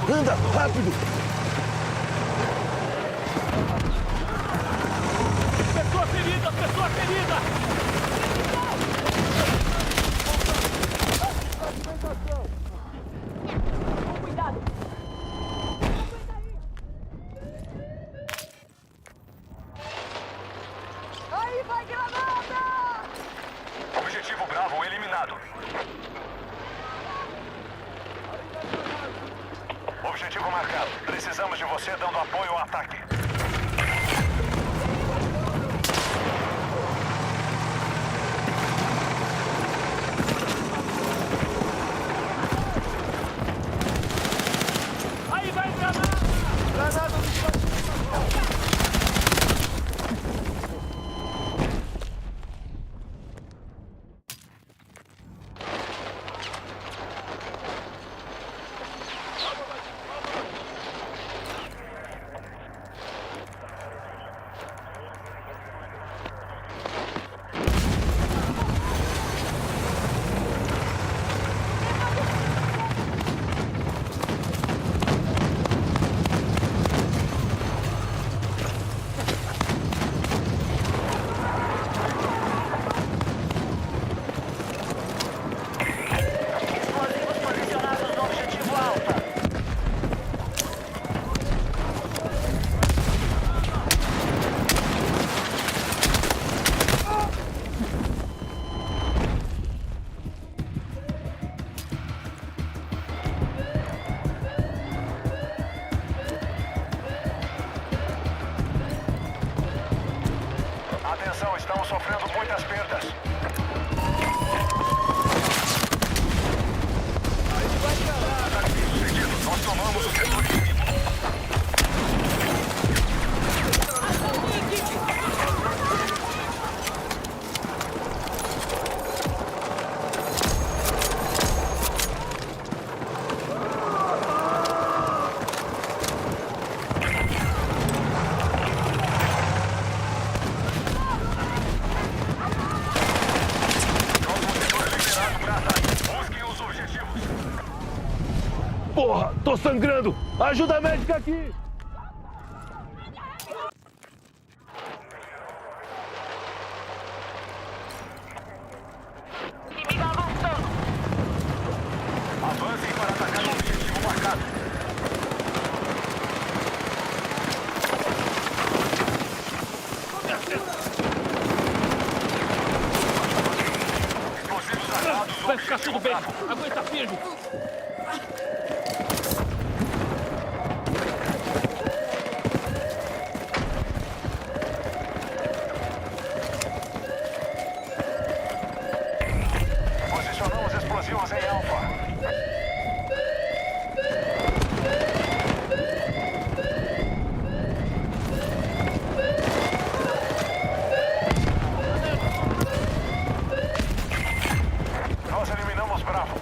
Anda, rápido! Pessoa ferida! Pessoa ferida! Cuidado! Aí vai granada! Objetivo Bravo eliminado. Objetivo marcado. Precisamos de você dando apoio ao ataque. Aí vai granada! Granada no espaço! Explosivos posicionados no objetivo Alfa. Atenção, estamos sofrendo muitas perdas. Ataque bem sucedido. Nós tomamos o setor inimigo. Próximo setor liberado para ataque. Busquem os objetivos. Porra, tô sangrando! Ajuda médica aqui! Inimigo avançando. Avancem para atacar o objetivo marcado. Explosivos armados no Vai ficar objetivo tudo bem! Bravo. Aguenta firme! Posicionamos explosivos em Alfa. Nós eliminamos Bravo.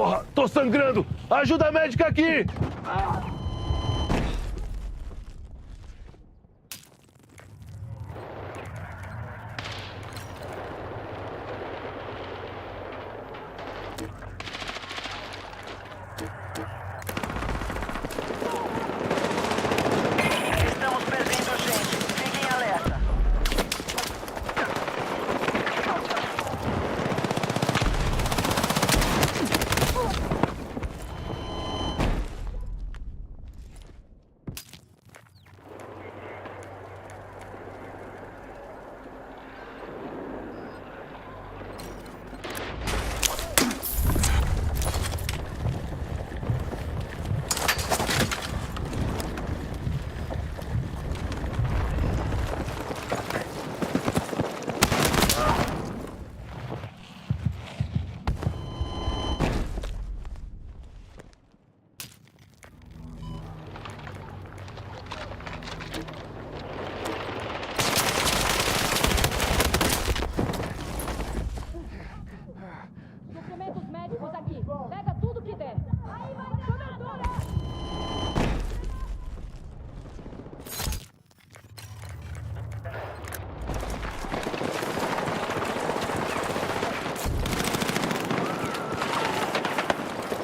Porra, tô sangrando! Ajuda médica aqui! Estamos perdendo gente. Fiquem alerta. Documentos médicos aqui. Pega tudo que der. Aí vai, cobertura!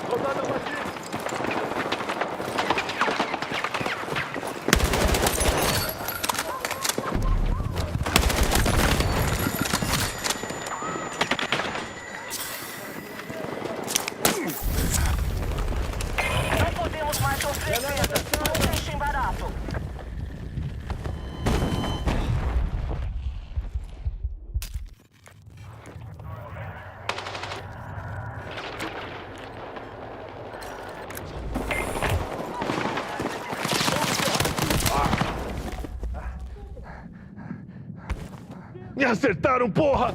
Rodada batida! Não podemos mais sofrer perdas. Não deixem barato. Me acertaram, porra!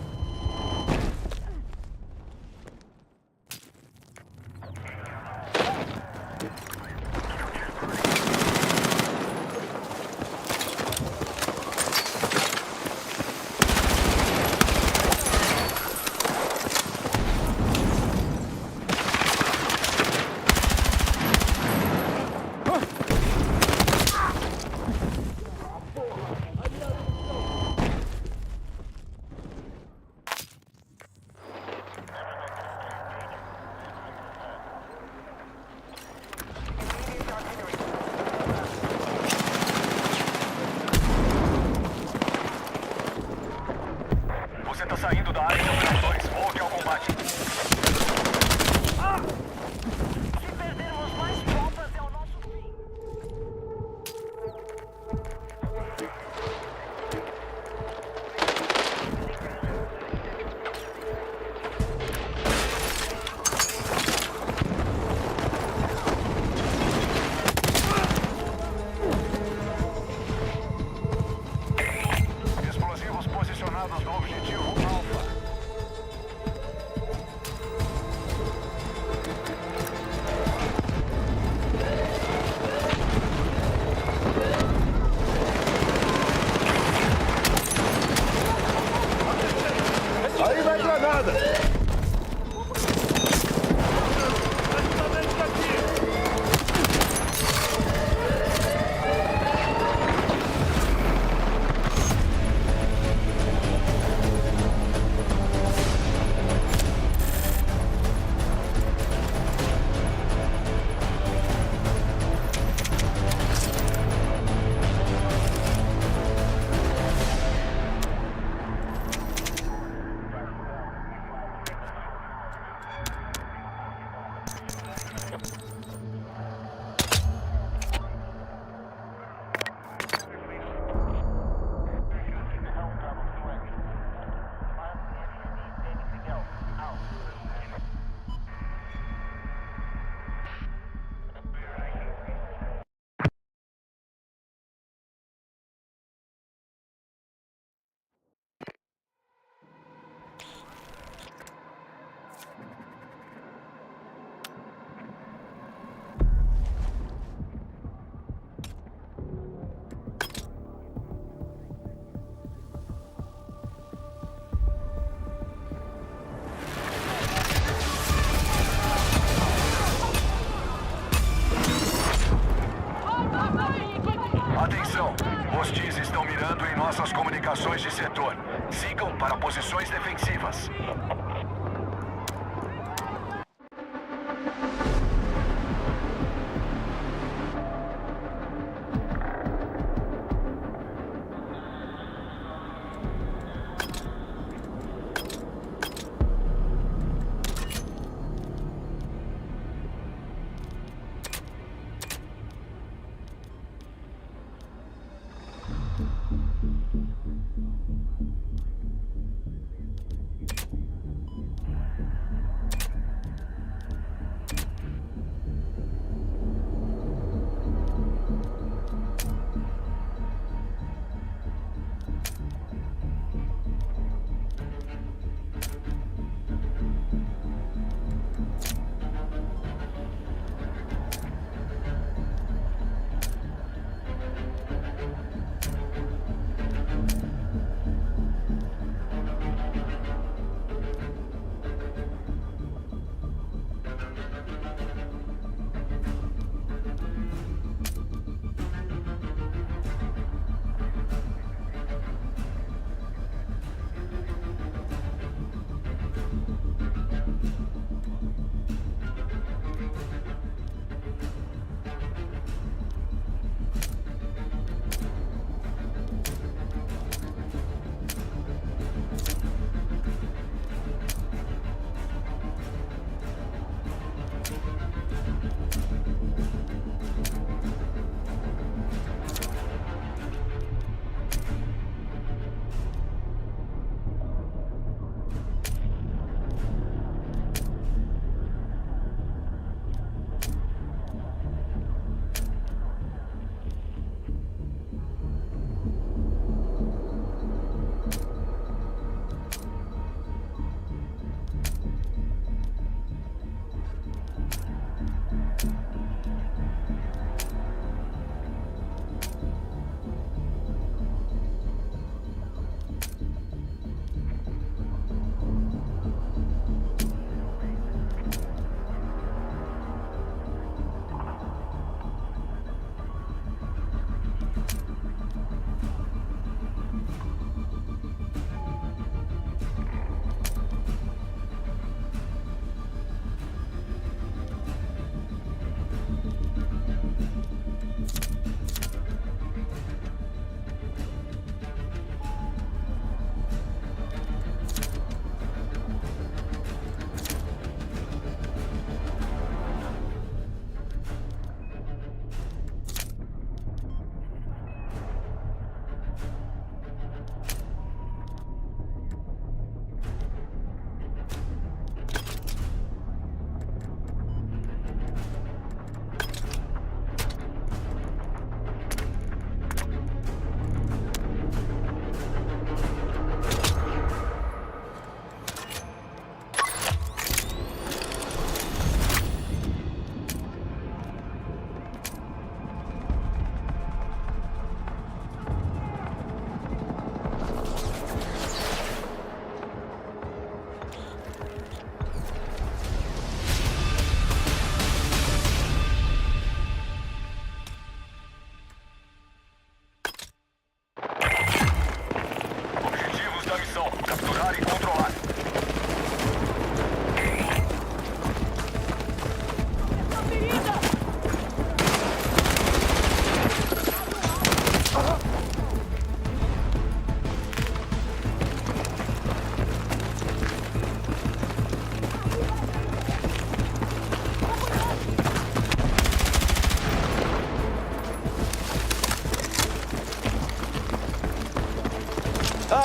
Atenção! Hostis estão mirando em nossas comunicações de setor. Sigam para posições defensivas.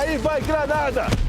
Aí vai granada!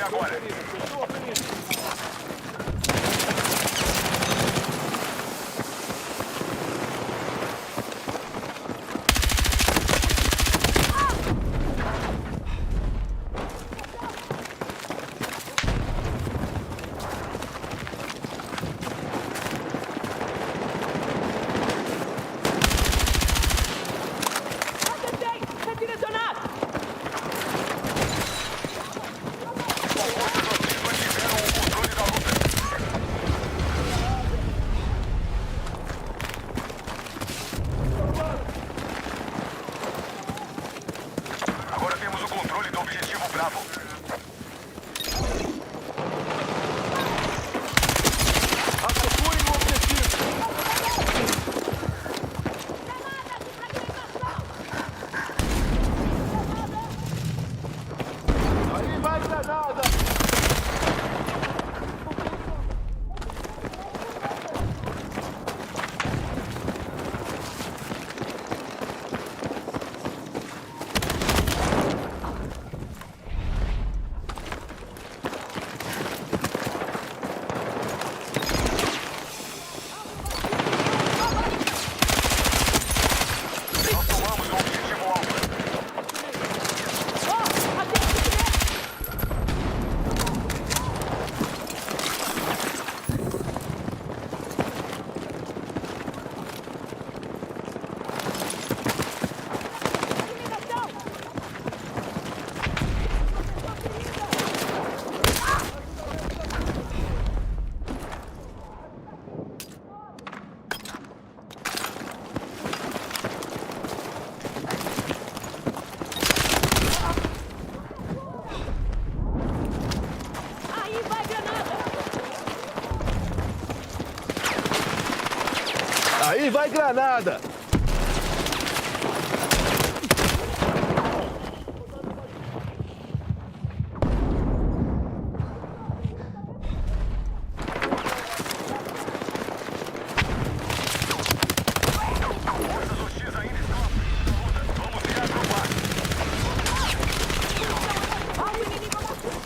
agora. Acertei! Redirecionar! Agora temos o controle do objetivo Bravo. Atacurem o objetivo. Aí vai granada. Nós tomamos o objetivo alvo. Aí vai granada! Aí vai granada. Forças hostis ainda estão à frente da luta. Vamos reagrupar. Alvo inimigo abatido!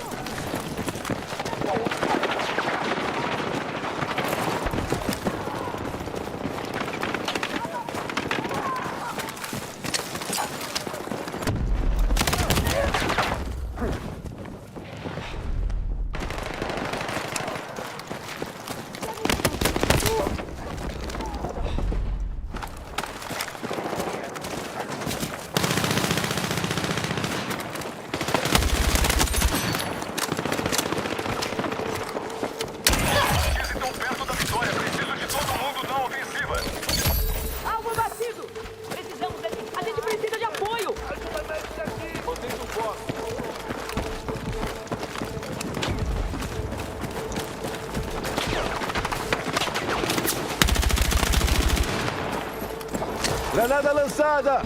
Hostis estão perto da vitória. Preciso de todo mundo na ofensiva. Alvo abatido! Precisamos dele! A gente precisa de apoio! Ajuda médica aqui. Mantém o foco. Granada lançada.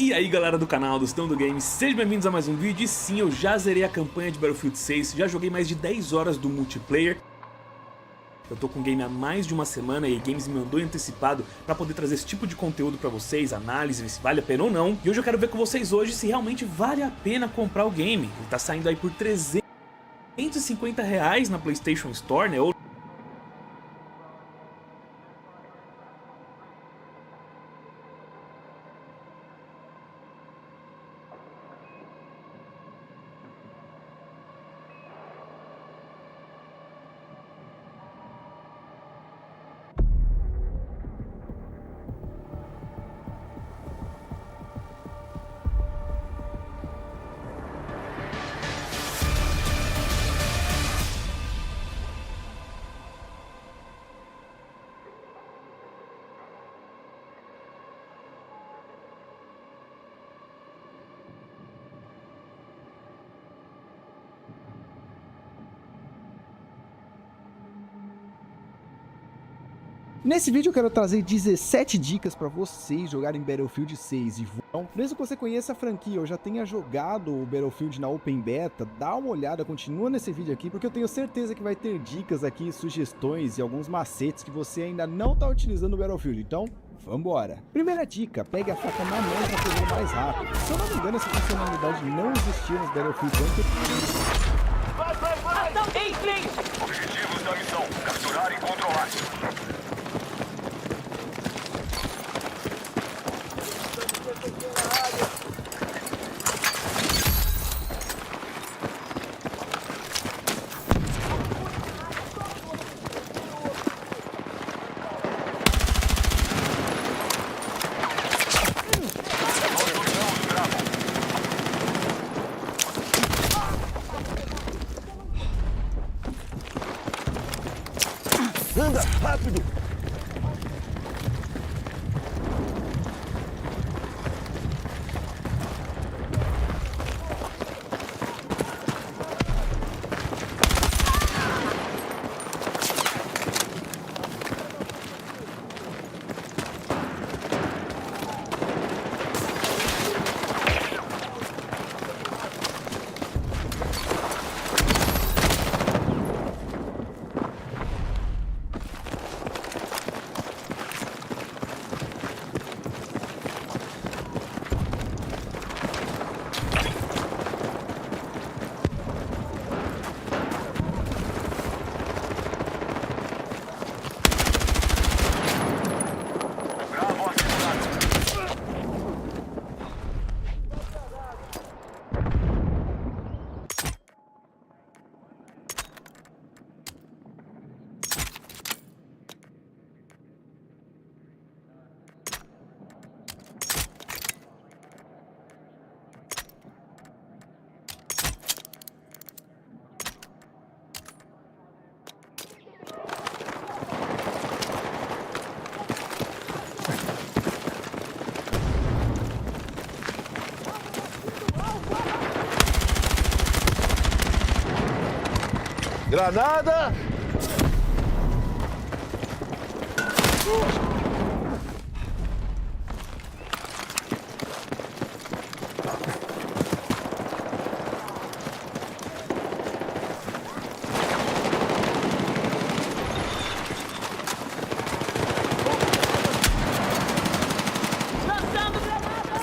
E aí galera do canal do Estão do Games, sejam bem-vindos a mais um vídeo. E sim, eu já zerei a campanha de Battlefield 6, já joguei mais de 10 horas do multiplayer. Eu tô com o game há mais de uma semana e a Games me mandou antecipado pra poder trazer esse tipo de conteúdo pra vocês, análise, se vale a pena ou não. E hoje eu quero ver com vocês hoje se realmente vale a pena comprar o game. Ele tá saindo aí por R$350 na PlayStation Store, né? Nesse vídeo eu quero trazer 17 dicas para vocês jogarem Battlefield 6 e vão. Mesmo que você conheça a franquia ou já tenha jogado o Battlefield na Open Beta, dá uma olhada, continua nesse vídeo aqui, porque eu tenho certeza que vai ter dicas aqui, sugestões e alguns macetes que você ainda não está utilizando no Battlefield, então vambora! Primeira dica, pegue a faca na mão para fazer mais rápido. Se eu não me engano, essa funcionalidade não existia nos Battlefield antes. Ação em frente! Objetivos da missão: capturar e controlar. Anda, rápido! Granada! Lançando granada!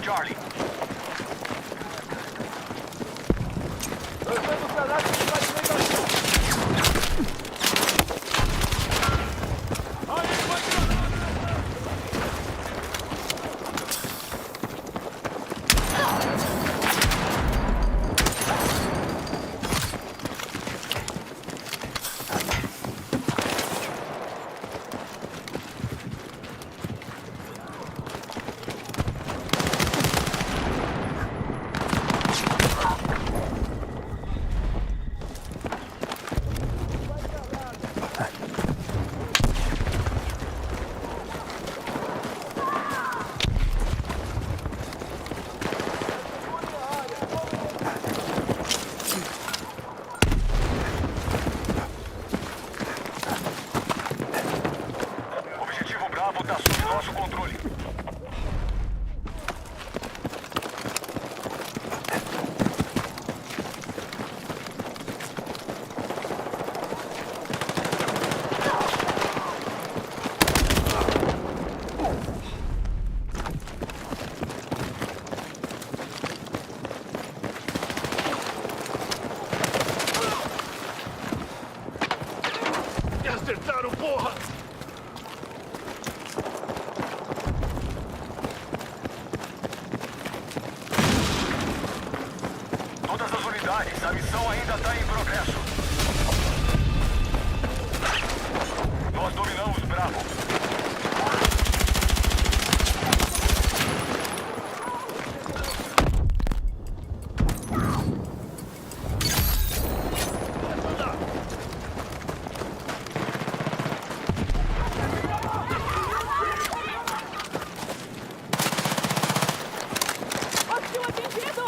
Charlie. Lançando granada de fragmentação. Objetivo Bravo está sob nosso controle. Me acertaram, porra! Todas as unidades, a missão ainda está em progresso. Nós dominamos Bravo. Hostil atingido!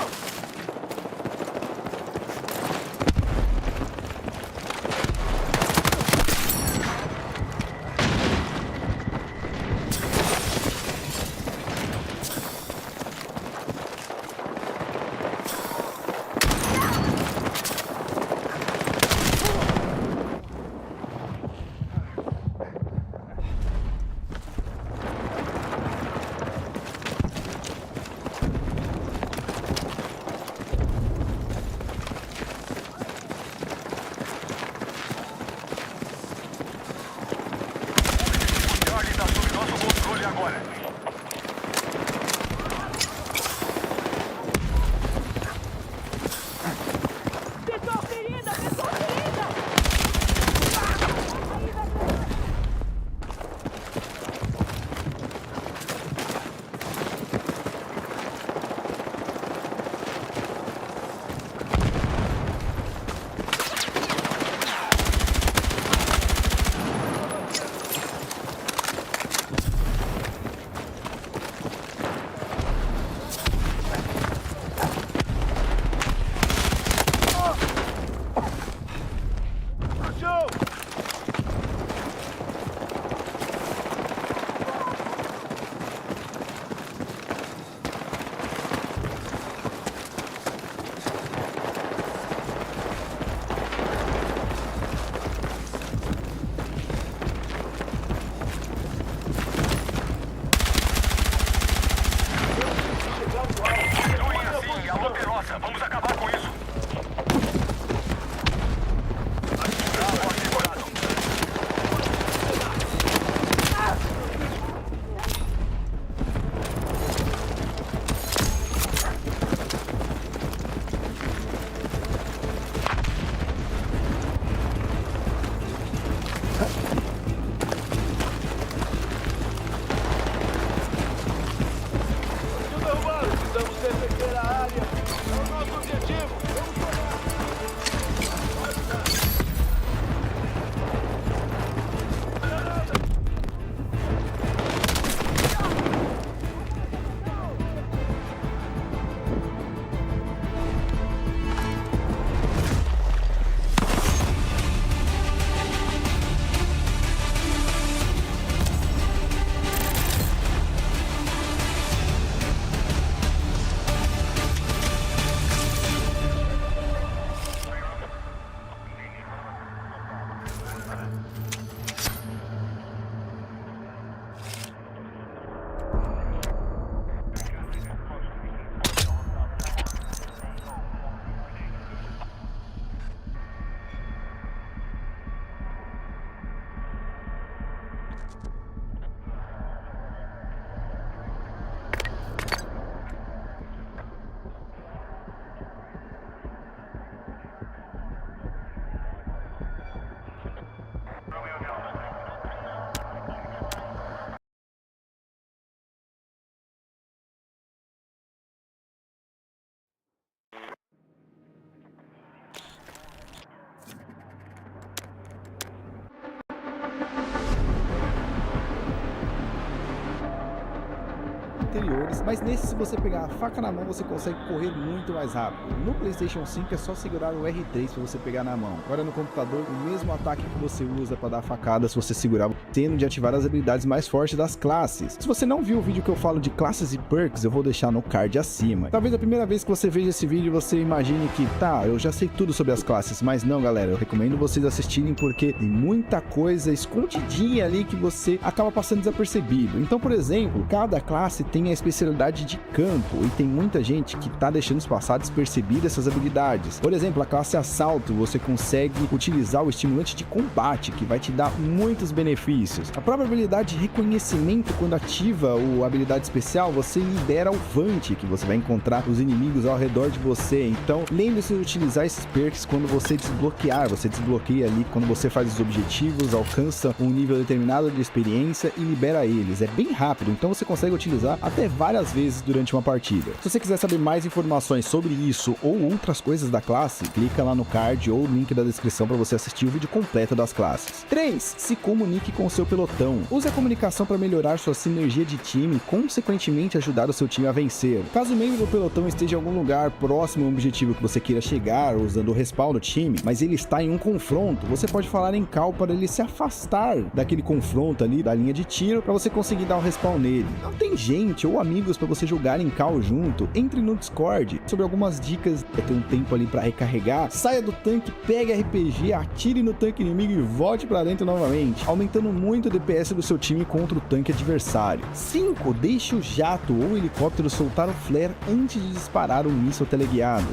anteriores, mas nesse, se você pegar a faca na mão, você consegue correr muito mais rápido. No PlayStation 5 é só segurar o R3 para você pegar na mão. Agora no computador, o mesmo ataque que você usa para dar facada, se você segurar, tendo de ativar as habilidades mais fortes das classes. Se você não viu o vídeo que eu falo de classes e perks, eu vou deixar no card acima. Talvez a primeira vez que você veja esse vídeo, você imagine que, tá, eu já sei tudo sobre as classes, mas não, galera, eu recomendo vocês assistirem porque tem muita coisa escondidinha ali que você acaba passando desapercebido. Então, por exemplo, cada classe tem a especialidade de campo e tem muita gente que tá deixando passar despercebida essas habilidades. Por exemplo, a classe assalto, você consegue utilizar o estimulante de combate, que vai te dar muitos benefícios. A própria habilidade de reconhecimento, quando ativa a habilidade especial, você libera o Vante, que você vai encontrar os inimigos ao redor de você. Então, lembre-se de utilizar esses perks quando você desbloquear. Você desbloqueia ali quando você faz os objetivos, alcança um nível determinado de experiência e libera eles. É bem rápido, então você consegue utilizar até várias vezes durante uma partida. Se você quiser saber mais informações sobre isso ou outras coisas da classe, clica lá no card ou no link da descrição para você assistir o vídeo completo das classes. 3. Se comunique com o seu pelotão. Use a comunicação para melhorar sua sinergia de time e, consequentemente, ajudar o seu time a vencer. Caso o membro do pelotão esteja em algum lugar próximo ao objetivo que você queira chegar, usando o respawn do time, mas ele está em um confronto, você pode falar em call para ele se afastar daquele confronto ali, da linha de tiro, para você conseguir dar o respawn nele. Não tem gente ou amigos para você jogar em call junto? Entre no Discord sobre algumas dicas. Vai ter um tempo ali para recarregar. Saia do tanque, pegue RPG, atire no tanque inimigo e volte para dentro novamente, aumentando muito o DPS do seu time contra o tanque adversário. 5. Deixe o jato ou helicóptero soltar o flare antes de disparar o míssil teleguiado.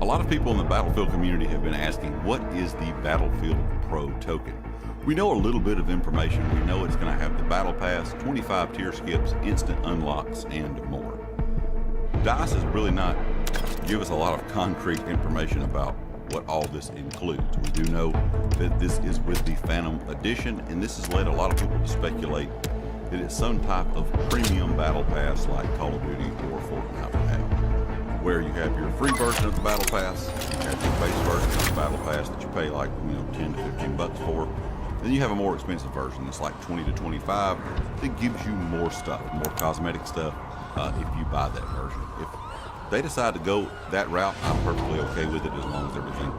A lot of people in the Battlefield community have been asking, what is the Battlefield Pro token? We know a little bit of information. We know it's going to have the Battle Pass, 25 tier skips, instant unlocks, and more. DICE has really not give us a lot of concrete information about what all this includes. We do know that this is with the Phantom Edition, and this has led a lot of people to speculate that it's some type of premium Battle Pass like Call of Duty or Fortnite would have, where you have your free version of the Battle Pass, you have your base version of the Battle Pass that you pay like 10 to 15 bucks for. Then you have a more expensive version that's like 20 to 25 that gives you more stuff, more cosmetic stuff if you buy that version. If they decide to go that route, I'm perfectly okay with it as long as everything.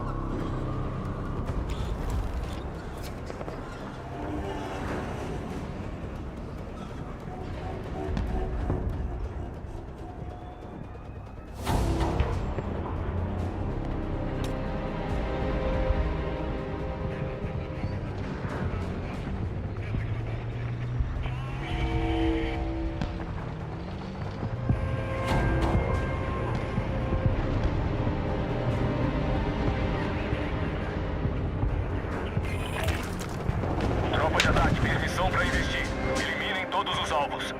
Tropa de ataque, permissão para investir. Eliminem todos os alvos.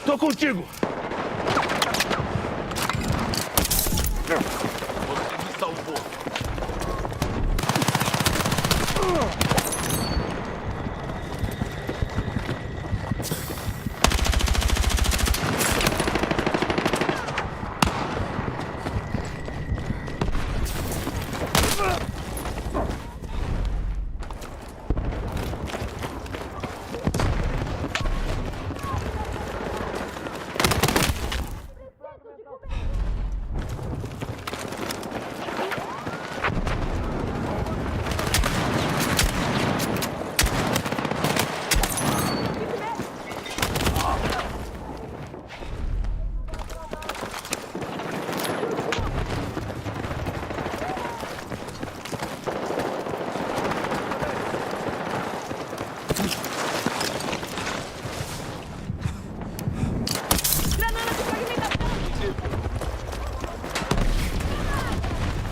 Tô contigo! Você me salvou!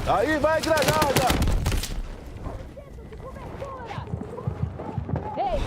Aí vai granada! Ei!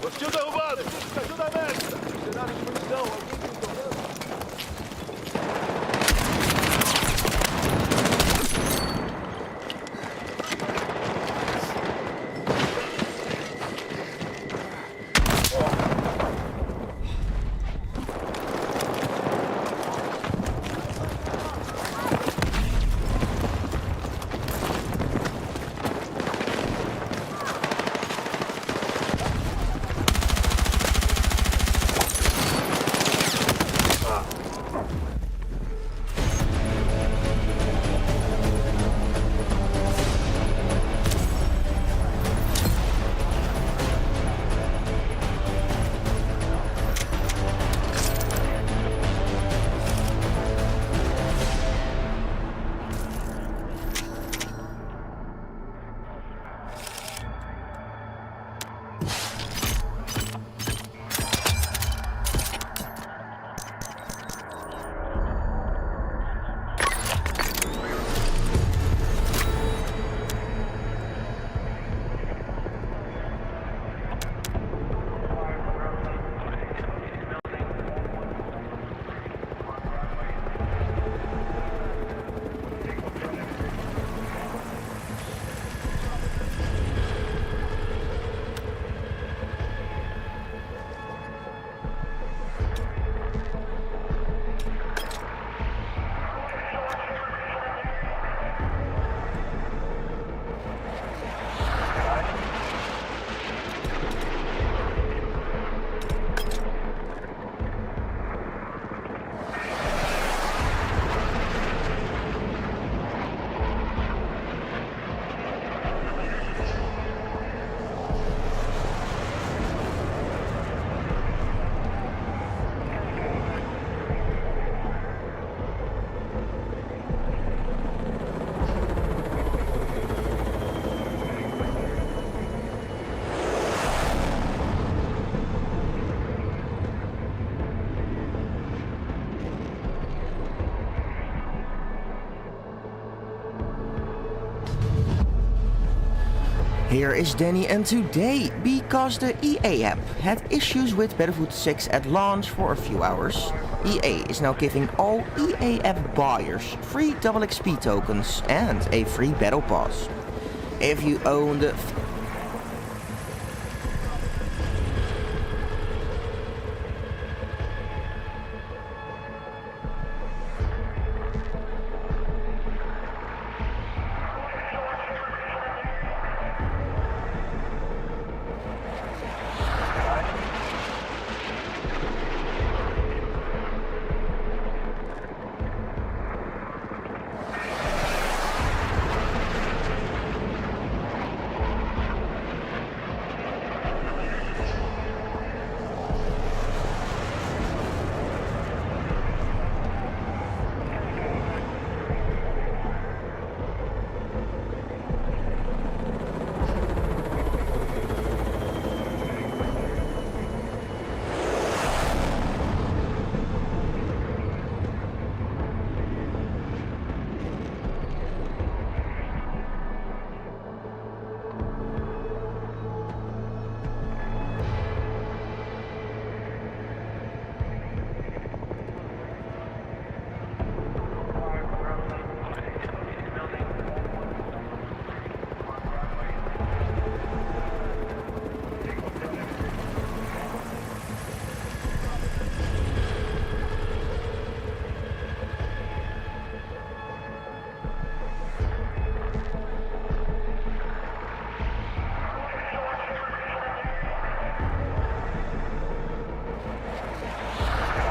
Hostil derrubado! Ajuda médica! Cenário de munição, alguém tem problema? Here is Danny, and today, because the EA app had issues with Battlefield 6 at launch for a few hours, EA is now giving all EA app buyers free double XP tokens and a free battle pass. If you own the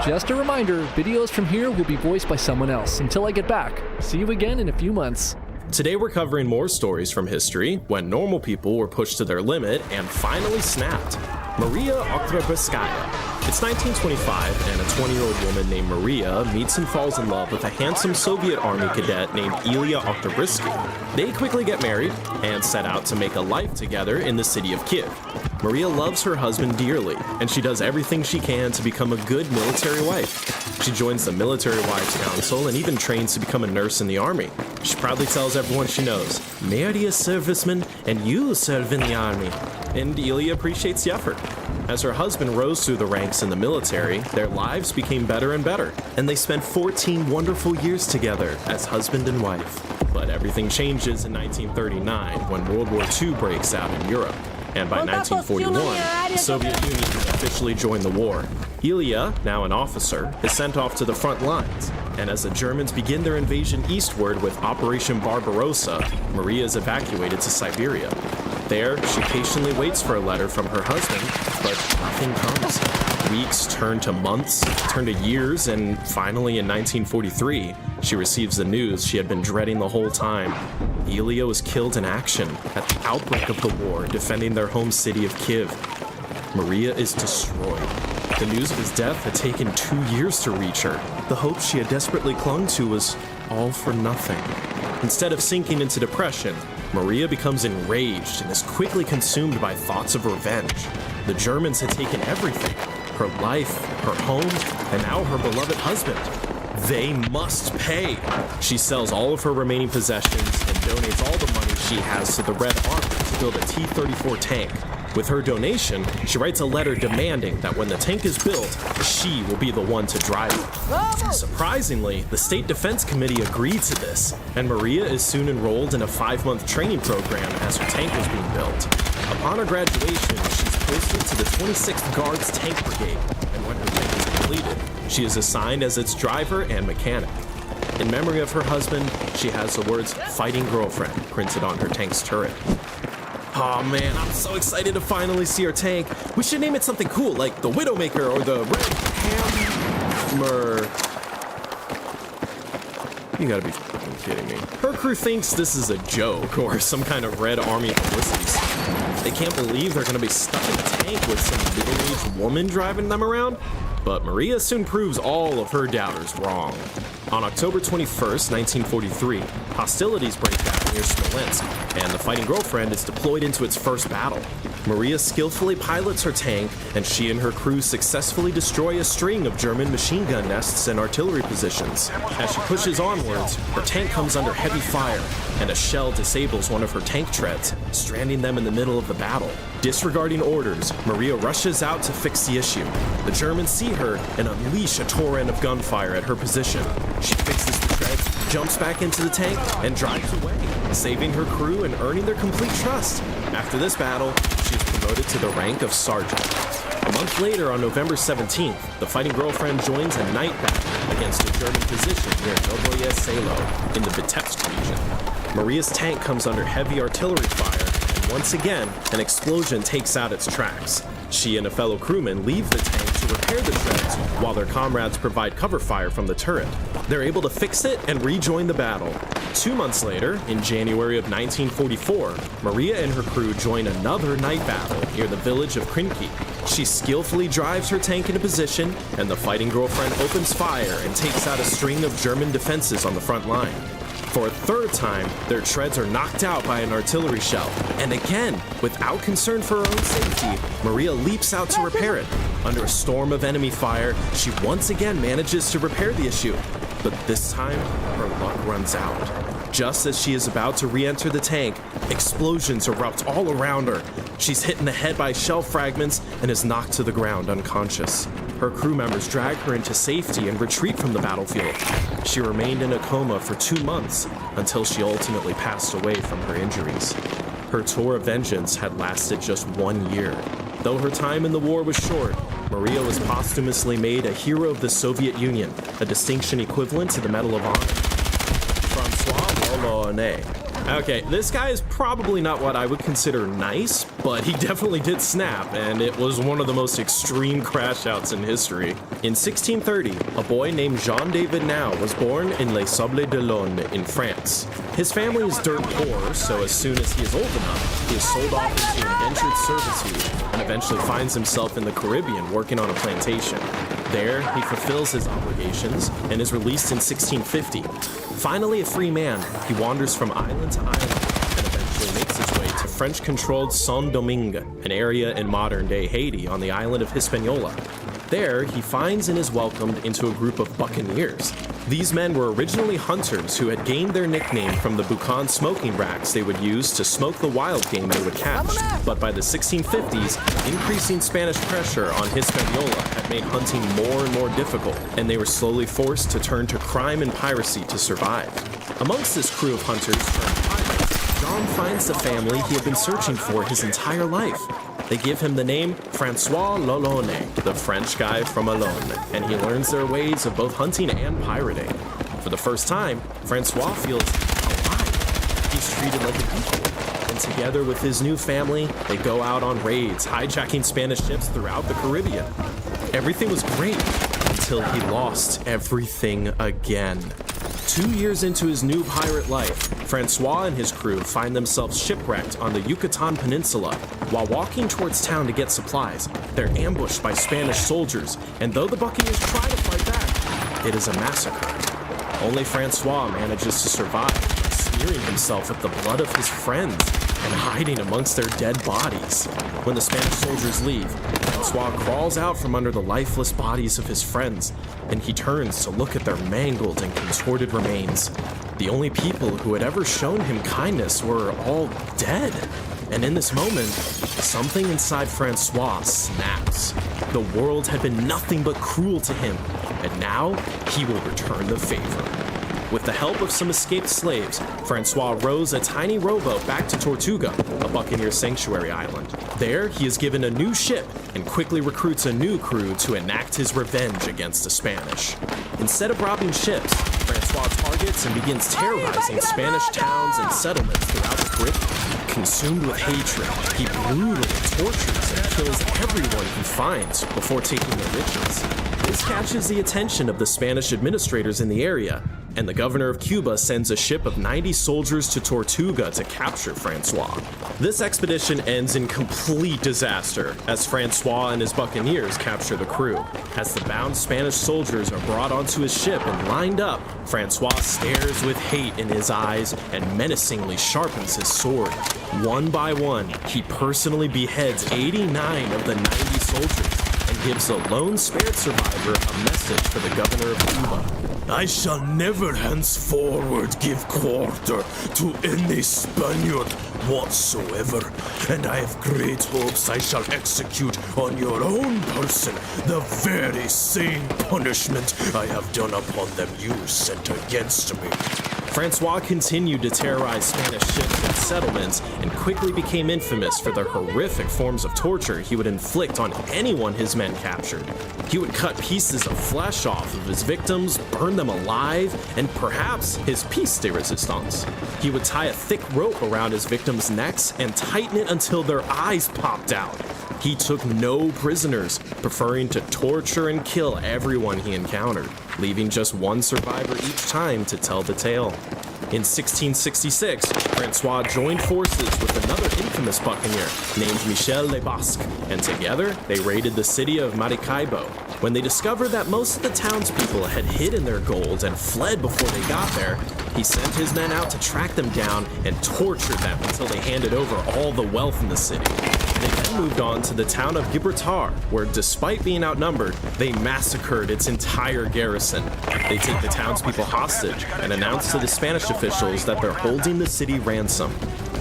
Just a reminder, videos from here will be voiced by someone else until I get back. See you again in a few months. Today we're covering more stories from history when normal people were pushed to their limit and finally snapped. Maria Oktyabrskyaya. It's 1925 and a 20-year-old woman named Maria meets and falls in love with a handsome Soviet army cadet named Ilya Oktyabrsky. They quickly get married and set out to make a life together in the city of Kiev. Maria loves her husband dearly, and she does everything she can to become a good military wife. She joins the Military Wives Council and even trains to become a nurse in the army. She proudly tells everyone she knows, "Marry a serviceman and you serve in the army." And Ilya appreciates the effort. As her husband rose through the ranks in the military, their lives became better and better, and they spent 14 wonderful years together as husband and wife. But everything changes in 1939 when World War II breaks out in Europe. And by 1941, the Soviet Union officially joined the war. Ilya, now an officer, is sent off to the front lines. And as the Germans begin their invasion eastward with Operation Barbarossa, Maria is evacuated to Siberia. There, she patiently waits for a letter from her husband, but nothing comes. Weeks turn to months, turn to years, and finally in 1943, she receives the news she had been dreading the whole time. Ilya was killed in action at the outbreak of the war, defending their home city of Kiev. Maria is destroyed. The news of his death had taken 2 years to reach her. The hope she had desperately clung to was all for nothing. Instead of sinking into depression, Maria becomes enraged and is quickly consumed by thoughts of revenge. The Germans had taken everything, her life, her home, and now her beloved husband. They must pay. She sells all of her remaining possessions and donates all the money she has to the Red Army to build a T-34 tank. With her donation, she writes a letter demanding that when the tank is built, she will be the one to drive it. Surprisingly, the State Defense Committee agreed to this, and Maria is soon enrolled in a 5-month training program as her tank was being built. Upon her graduation, she's posted to the 26th Guards Tank Brigade, and when her tank is completed, she is assigned as its driver and mechanic. In memory of her husband, she has the words "Fighting Girlfriend" printed on her tank's turret. Oh man, I'm so excited to finally see her tank. We should name it something cool, like the Widowmaker or the Red Hammer. You gotta be fucking kidding me. Her crew thinks this is a joke or some kind of Red Army publicity. They can't believe they're gonna be stuck in a tank with some middle-aged woman driving them around. But Maria soon proves all of her doubters wrong. On October 21st, 1943, hostilities break out near Smolensk, and the Fighting Girlfriend is deployed into its first battle. Maria skillfully pilots her tank, and she and her crew successfully destroy a string of German machine gun nests and artillery positions. As she pushes onwards, her tank comes under heavy fire, and a shell disables one of her tank treads, stranding them in the middle of the battle. Disregarding orders, Maria rushes out to fix the issue. The Germans see her and unleash a torrent of gunfire at her position. She fixes the treads, jumps back into the tank, and drives away, saving her crew and earning their complete trust. After this battle, she is promoted to the rank of sergeant. A month later, on November 17th, the Fighting Girlfriend joins a night battle against a German position near Novoye Selo in the Vitebsk region. Maria's tank comes under heavy artillery fire, and once again, an explosion takes out its tracks. She and a fellow crewman leave the tank to repair the treads while their comrades provide cover fire from the turret. They're able to fix it and rejoin the battle. 2 months later, in January of 1944, Maria and her crew join another night battle near the village of Krinky. She skillfully drives her tank into position, and the Fighting Girlfriend opens fire and takes out a string of German defenses on the front line. For a third time, their treads are knocked out by an artillery shell, and again, without concern for her own safety, Maria leaps out to repair it. Under a storm of enemy fire, she once again manages to repair the issue, but this time, her luck runs out. Just as she is about to re-enter the tank, explosions erupt all around her. She's hit in the head by shell fragments and is knocked to the ground unconscious. Her crew members drag her into safety and retreat from the battlefield. She remained in a coma for 2 months until she ultimately passed away from her injuries. Her tour of vengeance had lasted just 1 year. Though her time in the war was short, Maria was posthumously made a hero of the Soviet Union, a distinction equivalent to the Medal of Honor. François Hollande. Okay, this guy is probably not what I would consider nice, but he definitely did snap, and it was one of the most extreme crash outs in history. In 1630, a boy named Jean-David Now was born in Les Sables d'Olonne in France. His family is dirt poor, so as soon as he is old enough, he is sold off into indentured servitude and eventually finds himself in the Caribbean working on a plantation. There, he fulfills his obligations and is released in 1650. Finally a free man, he wanders from island to island and eventually makes his way to French-controlled Saint-Domingue, an area in modern-day Haiti on the island of Hispaniola. There, he finds and is welcomed into a group of buccaneers. These men were originally hunters who had gained their nickname from the boucan smoking racks they would use to smoke the wild game they would catch. But by the 1650s, increasing Spanish pressure on Hispaniola had made hunting more and more difficult, and they were slowly forced to turn to crime and piracy to survive. Amongst this crew of hunters turned pirates, John finds the family he had been searching for his entire life. They give him the name Francois l'Olonais, the French guy from Olonne, and he learns their ways of both hunting and pirating. For the first time, Francois feels alive. He's treated like a equal, and together with his new family, they go out on raids, hijacking Spanish ships throughout the Caribbean. Everything was great until he lost everything again. 2 years into his new pirate life, Francois and his crew find themselves shipwrecked on the Yucatan Peninsula. While walking towards town to get supplies, they're ambushed by Spanish soldiers, and though the Buccaneers try to fight back, it is a massacre. Only Francois manages to survive, smearing himself with the blood of his friends and hiding amongst their dead bodies. When the Spanish soldiers leave, Francois crawls out from under the lifeless bodies of his friends, and he turns to look at their mangled and contorted remains. The only people who had ever shown him kindness were all dead. And in this moment, something inside Francois snaps. The world had been nothing but cruel to him, and now he will return the favor. With the help of some escaped slaves, Francois rows a tiny rowboat back to Tortuga, a buccaneer sanctuary island. There, he is given a new ship and quickly recruits a new crew to enact his revenge against the Spanish. Instead of robbing ships, Francois targets and begins terrorizing Spanish towns and settlements throughout the Caribbean. Consumed with hatred, he brutally tortures and kills everyone he finds before taking their riches. This catches the attention of the Spanish administrators in the area, and the governor of Cuba sends a ship of 90 soldiers to Tortuga to capture Francois. This expedition ends in complete disaster, as Francois and his buccaneers capture the crew. As the bound Spanish soldiers are brought onto his ship and lined up, Francois stares with hate in his eyes and menacingly sharpens his sword. One by one, he personally beheads 89 of the 90 soldiers and gives the lone spared survivor a message for the governor of Cuba. I shall never henceforward give quarter to any Spaniard whatsoever, and I have great hopes I shall execute on your own person the very same punishment I have done upon them you sent against me. Francois continued to terrorize Spanish ships and settlements and quickly became infamous for the horrific forms of torture he would inflict on anyone his men captured. He would cut pieces of flesh off of his victims, burn them alive, and perhaps his piece de resistance. He would tie a thick rope around his victims' necks and tighten it until their eyes popped out. He took no prisoners, preferring to torture and kill everyone he encountered, leaving just one survivor each time to tell the tale. In 1666, Francois joined forces with another infamous buccaneer named Michel Le Basque, and together they raided the city of Maracaibo. When they discovered that most of the townspeople had hidden their gold and fled before they got there, he sent his men out to track them down and tortured them until they handed over all the wealth in the city. They then moved on to the town of Gibraltar, where despite being outnumbered, they massacred its entire garrison. They take the townspeople hostage and announce to the Spanish officials that they're holding the city ransom.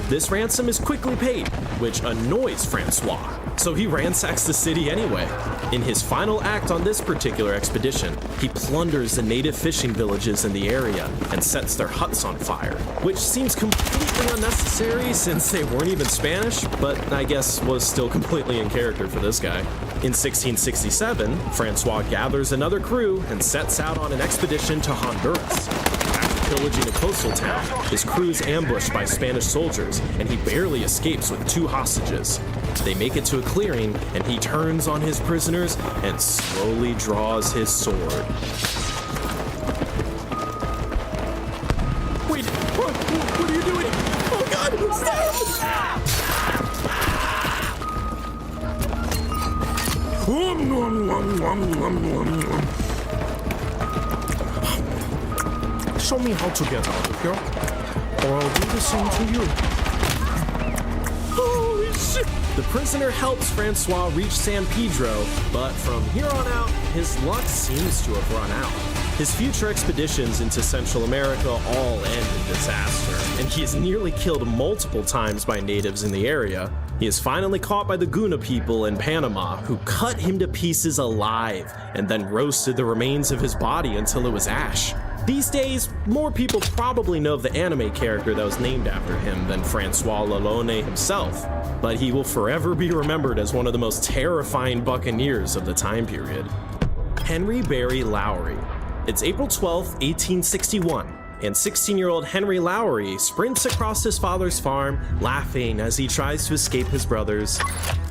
This ransom is quickly paid, which annoys Francois, so he ransacks the city anyway. In his final act on this particular expedition, he plunders the native fishing villages in the area and sets their huts on fire, which seems completely unnecessary since they weren't even Spanish, but I guess was still completely in character for this guy. In 1667, Francois gathers another crew and sets out on an expedition to Honduras. After pillaging a coastal town. His crew is ambushed by Spanish soldiers, and he barely escapes with 2 hostages. They make it to a clearing, and he turns on his prisoners and slowly draws his sword. Wait, what are you doing? Oh God, stop! Show me how to get out of here, or I'll do the same to you. Holy shit! The prisoner helps Francois reach San Pedro, but from here on out, his luck seems to have run out. His future expeditions into Central America all end in disaster, and he is nearly killed multiple times by natives in the area. He is finally caught by the Guna people in Panama, who cut him to pieces alive, and then roasted the remains of his body until it was ash. These days, more people probably know of the anime character that was named after him than Francois Lalone himself, but he will forever be remembered as one of the most terrifying buccaneers of the time period. Henry Barry Lowry. It's April 12, 1861, and 16-year-old Henry Lowry sprints across his father's farm, laughing as he tries to escape his brothers.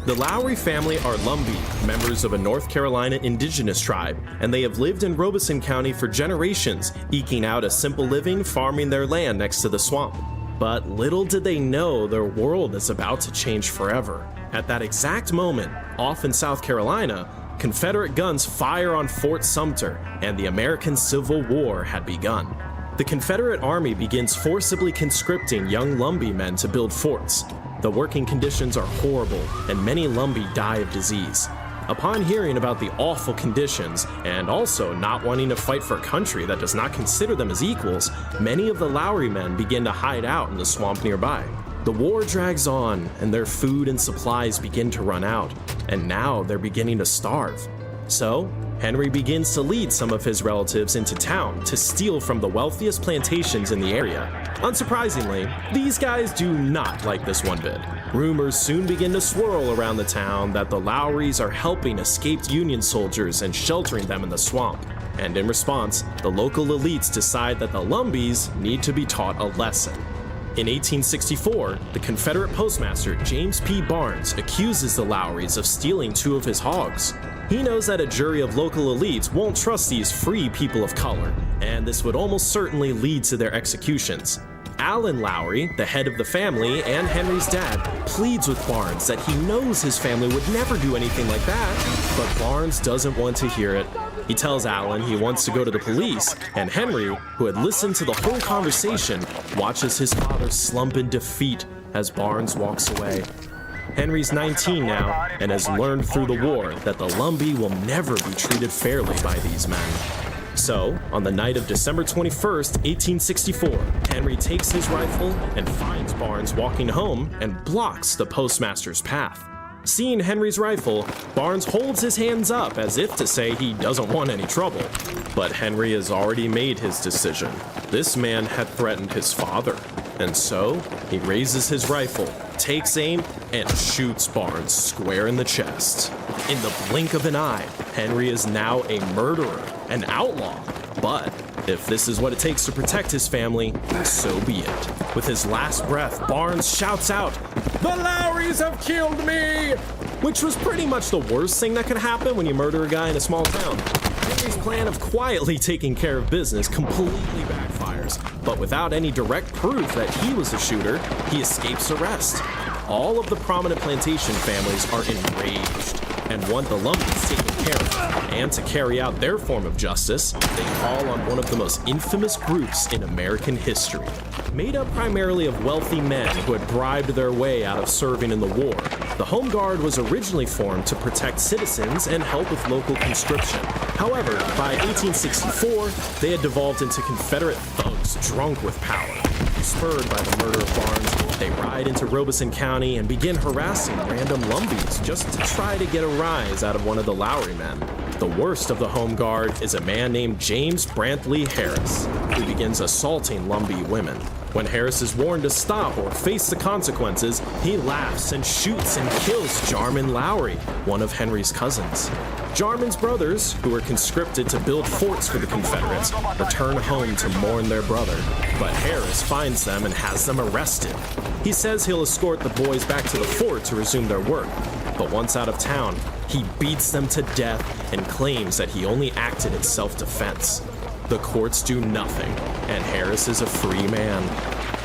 The Lowry family are Lumbee, members of a North Carolina indigenous tribe, and they have lived in Robeson County for generations, eking out a simple living farming their land next to the swamp. But little did they know their world is about to change forever. At that exact moment, off in South Carolina, Confederate guns fire on Fort Sumter, and the American Civil War had begun. The Confederate Army begins forcibly conscripting young Lumbee men to build forts. The working conditions are horrible, and many Lumbee die of disease. Upon hearing about the awful conditions, and also not wanting to fight for a country that does not consider them as equals, many of the Lowry men begin to hide out in the swamp nearby. The war drags on, and their food and supplies begin to run out, and now they're beginning to starve. So, Henry begins to lead some of his relatives into town to steal from the wealthiest plantations in the area. Unsurprisingly, these guys do not like this one bit. Rumors soon begin to swirl around the town that the Lowrys are helping escaped Union soldiers and sheltering them in the swamp. And in response, the local elites decide that the Lumbees need to be taught a lesson. In 1864, the Confederate postmaster James P. Barnes accuses the Lowrys of stealing 2 of his hogs. He knows that a jury of local elites won't trust these free people of color, and this would almost certainly lead to their executions. Allen Lowry, the head of the family and Henry's dad, pleads with Barnes that he knows his family would never do anything like that, but Barnes doesn't want to hear it. He tells Allen he wants to go to the police, and Henry, who had listened to the whole conversation, watches his father slump in defeat as Barnes walks away. Henry's 19 now, and has learned through the war that the Lumbee will never be treated fairly by these men. So, on the night of December 21st, 1864, Henry takes his rifle and finds Barnes walking home and blocks the postmaster's path. Seeing Henry's rifle, Barnes holds his hands up as if to say he doesn't want any trouble. But Henry has already made his decision. This man had threatened his father, and so he raises his rifle, takes aim, and shoots Barnes square in the chest. In the blink of an eye, Henry is now a murderer, an outlaw. But if this is what it takes to protect his family, so be it. With his last breath, Barnes shouts out, "The Lowrys have killed me!" Which was pretty much the worst thing that could happen when you murder a guy in a small town. Henry's plan of quietly taking care of business completely backfires, but without any direct proof that he was the shooter, he escapes arrest. All of the prominent plantation families are enraged and want the Lumbees taken care of, and to carry out their form of justice, they call on one of the most infamous groups in American history. Made up primarily of wealthy men who had bribed their way out of serving in the war, the Home Guard was originally formed to protect citizens and help with local conscription. However, by 1864, they had devolved into Confederate thugs drunk with power. Spurred by the murder of Barnes, they ride into Robeson County and begin harassing random Lumbees just to try to get a rise out of one of the Lowry men. The worst of the Home Guard is a man named James Brantley Harris, who begins assaulting Lumbee women. When Harris is warned to stop or face the consequences, he laughs and shoots and kills Jarman Lowry, one of Henry's cousins. Jarman's brothers, who were conscripted to build forts for the Confederates, return home to mourn their brother, but Harris finds them and has them arrested. He says he'll escort the boys back to the fort to resume their work, but once out of town, he beats them to death and claims that he only acted in self-defense. The courts do nothing, and Harris is a free man.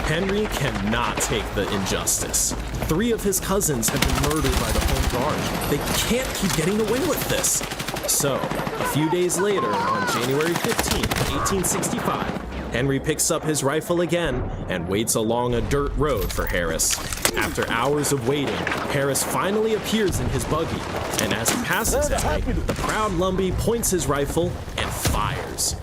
Henry cannot take the injustice. 3 of his cousins have been murdered by the Home Guard. They can't keep getting away with this. So, a few days later, on January 15, 1865, Henry picks up his rifle again and waits along a dirt road for Harris. After hours of waiting, Harris finally appears in his buggy, and as he passes Henry, the proud Lumbee points his rifle and fires.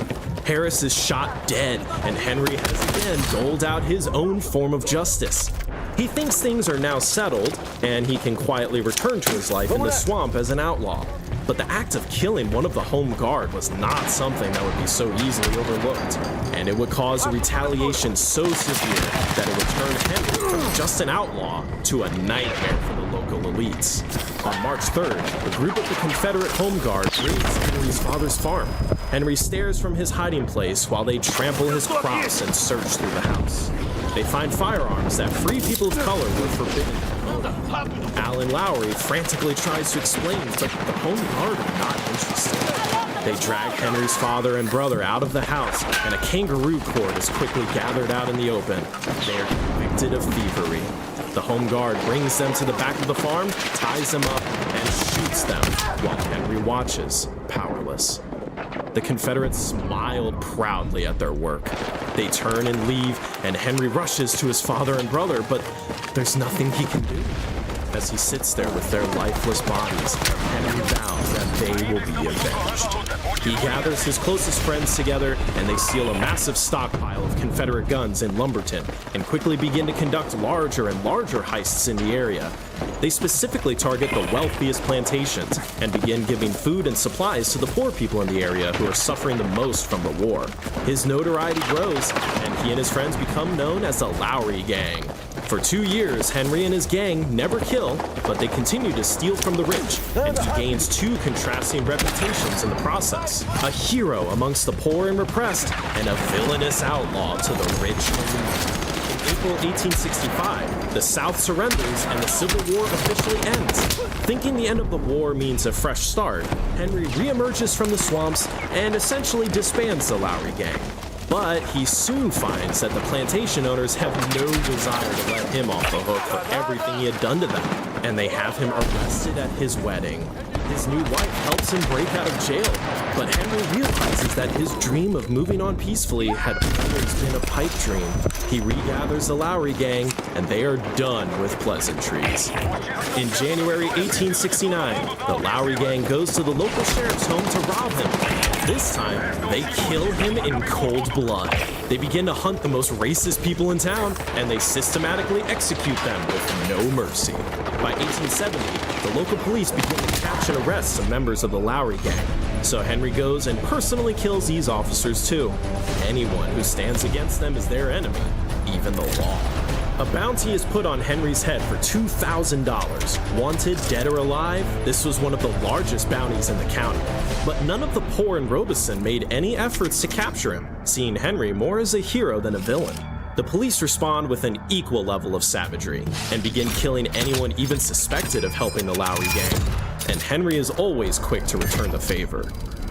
Harris is shot dead, and Henry has again doled out his own form of justice. He thinks things are now settled, and he can quietly return to his life in the swamp as an outlaw. But the act of killing one of the Home Guard was not something that would be so easily overlooked, and it would cause a retaliation so severe that it would turn Henry from just an outlaw to a nightmare for the local elites. On March 3rd, a group of the Confederate Home Guard raids Henry's father's farm. Henry stares from his hiding place while they trample his crops and search through the house. They find firearms that free people of color were forbidden to own. Alan Lowry frantically tries to explain, but the Home Guard are not interested. They drag Henry's father and brother out of the house, and a kangaroo court is quickly gathered out in the open. They are convicted of thievery. The Home Guard brings them to the back of the farm, ties them up, and shoots them, while Henry watches, powerless. The Confederates smiled proudly at their work. They turn and leave, and Henry rushes to his father and brother, but there's nothing he can do. As he sits there with their lifeless bodies, Henry vows that they will be avenged. He gathers his closest friends together, and they steal a massive stockpile of Confederate guns in Lumberton, and quickly begin to conduct larger and larger heists in the area. They specifically target the wealthiest plantations, and begin giving food and supplies to the poor people in the area who are suffering the most from the war. His notoriety grows, and he and his friends become known as the Lowry Gang. For 2 years, Henry and his gang never kill, but they continue to steal from the rich, and he gains 2 contrasting reputations in the process. A hero amongst the poor and repressed, and a villainous outlaw to the rich and elite. In April 1865, the South surrenders and the Civil War officially ends. Thinking the end of the war means a fresh start, Henry reemerges from the swamps and essentially disbands the Lowry Gang. But he soon finds that the plantation owners have no desire to let him off the hook for everything he had done to them, and they have him arrested at his wedding. His new wife helps him break out of jail, but Henry realizes that his dream of moving on peacefully had always been a pipe dream. He regathers the Lowry Gang, and they are done with pleasantries. In January 1869, the Lowry Gang goes to the local sheriff's home to rob him. This time, they kill him in cold blood. They begin to hunt the most racist people in town, and they systematically execute them with no mercy. By 1870, the local police begin to catch and arrest some members of the Lowry Gang. So Henry goes and personally kills these officers too. Anyone who stands against them is their enemy, even the law. A bounty is put on Henry's head for $2,000. Wanted, dead or alive, this was one of the largest bounties in the county. But none of the poor in Robeson made any efforts to capture him, seeing Henry more as a hero than a villain. The police respond with an equal level of savagery, and begin killing anyone even suspected of helping the Lowry Gang. And Henry is always quick to return the favor.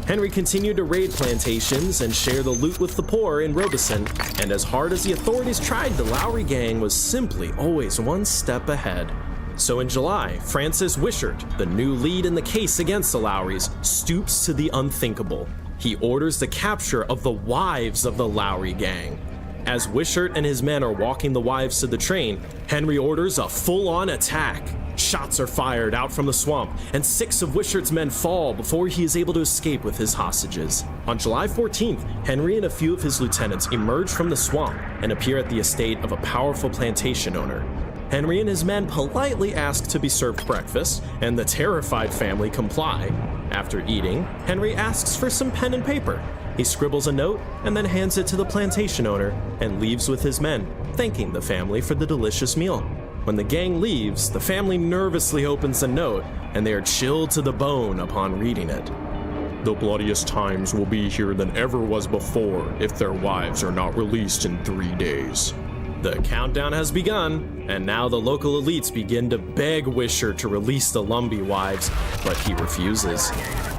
Henry continued to raid plantations and share the loot with the poor in Robeson, and as hard as the authorities tried, the Lowry Gang was simply always one step ahead. So in July, Francis Wishart, the new lead in the case against the Lowrys, stoops to the unthinkable. He orders the capture of the wives of the Lowry Gang. As Wishart and his men are walking the wives to the train, Henry orders a full-on attack. Shots are fired out from the swamp, and 6 of Wishart's men fall before he is able to escape with his hostages. On July 14th, Henry and a few of his lieutenants emerge from the swamp and appear at the estate of a powerful plantation owner. Henry and his men politely ask to be served breakfast, and the terrified family comply. After eating, Henry asks for some pen and paper. He scribbles a note and then hands it to the plantation owner and leaves with his men. thanking the family for the delicious meal. When the gang leaves, the family nervously opens the note, and they are chilled to the bone upon reading it. The bloodiest times will be here than ever was before if their wives are not released in 3 days. The countdown has begun, and now the local elites begin to beg Wisher to release the Lumbee wives, but he refuses.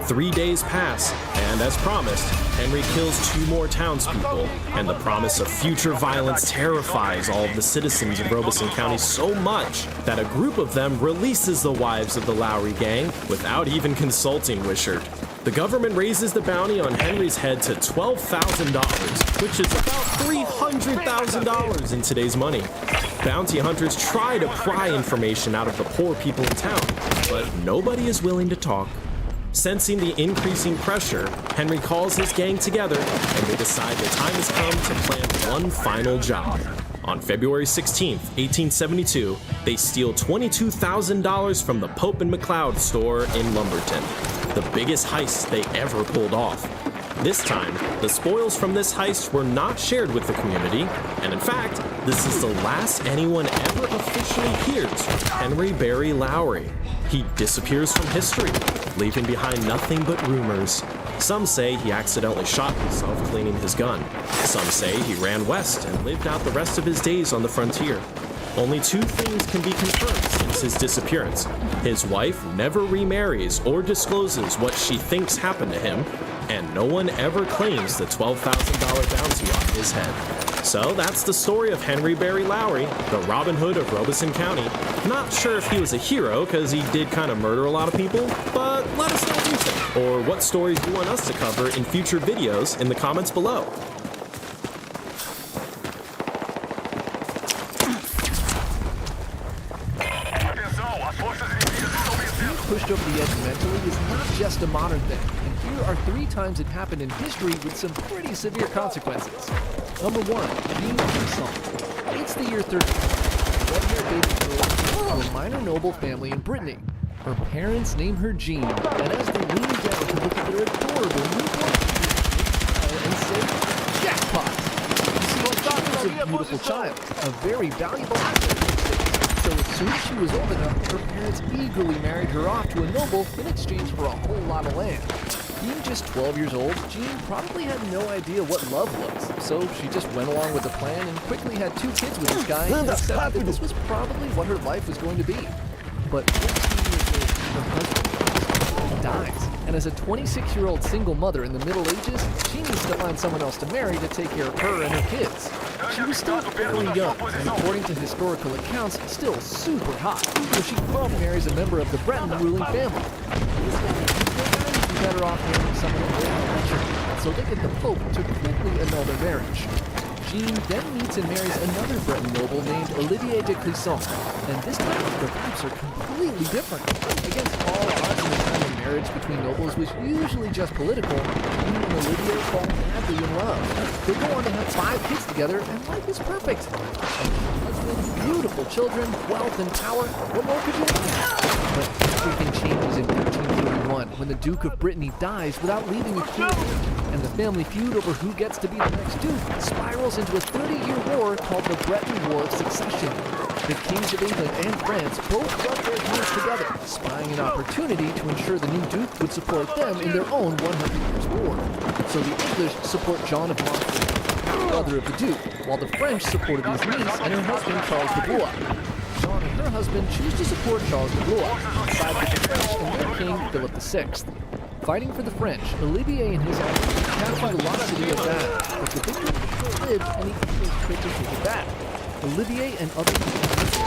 3 days pass, and as promised, Henry kills 2 more townspeople, and the promise of future violence terrifies all of the citizens of Robeson County so much that a group of them releases the wives of the Lowry gang without even consulting Wishart. The government raises the bounty on Henry's head to $12,000, which is about $300,000 in today's money. Bounty hunters try to pry information out of the poor people in town, but nobody is willing to talk. Sensing the increasing pressure, Henry calls his gang together, and they decide the time has come to plan one final job. On February 16, 1872, they steal $22,000 from the Pope and McLeod store in Lumberton, the biggest heist they ever pulled off. This time, the spoils from this heist were not shared with the community, and in fact, this is the last anyone ever officially hears from Henry Barry Lowry. He disappears from history, leaving behind nothing but rumors. Some say he accidentally shot himself cleaning his gun. Some say he ran west and lived out the rest of his days on the frontier. Only 2 things can be confirmed since his disappearance. His wife never remarries or discloses what she thinks happened to him, and no one ever claims the $12,000 bounty on his head. So that's the story of Henry Barry Lowry, the Robin Hood of Robeson County. Not sure if he was a hero, because he did kind of murder a lot of people, but let us know what you think, or what stories you want us to cover in future videos in the comments below. Pushed over the edge mentally is not just a modern thing, and here are 3 times it happened in history with some pretty severe consequences. Number 1, Jean Clisson. It's the year 13. One-year baby girl to a minor noble family in Brittany. Her parents name her Jean, and as they lean down to look at their adorable newborn baby, and say, jackpot! You see, I thought it was a beautiful child, a very valuable asset. So as soon as she was old enough, her parents eagerly married her off to a noble in exchange for a whole lot of land. Being just 12 years old, Jean probably had no idea what love was, so she just went along with the plan and quickly had 2 kids with this guy and accepted that this was probably what her life was going to be. But 15 years later, her husband dies, and as a 26-year-old single mother in the Middle Ages, she needs to find someone else to marry to take care of her and her kids. She was still fairly young, and according to historical accounts, still super hot, so she quickly marries a member of the Breton ruling family. They'd be better off marrying someone a little richer, so they get the Pope to quickly annul their marriage. Jean then meets and marries another Breton noble named Olivier de Clisson, and this time the vibes are completely different. Against all odds in the time of marriage between nobles was usually just political, Jean and Olivier fall madly in love. They go on to have 5 kids together, and life is perfect. Husband, beautiful children, wealth, and power, what more could you want? But everything changes in 1331 when the Duke of Brittany dies without leaving a cure, and the family feud over who gets to be the next duke spirals into a 30-year war called the Breton War of Succession. The kings of England and France both rubbed their hands together, spying an opportunity to ensure the new duke would support them in their own 100 years war. So the English support John of Montfort, brother of the duke, while the French supported his niece and her husband Charles de Blois. Jean and her husband choose to support Charles de Blois, side with the French and their king Philip VI. Fighting for the French, Olivier and his army captured a lot of the Vannes, but the victory was short-lived and the English tried to take it back. Olivier and other people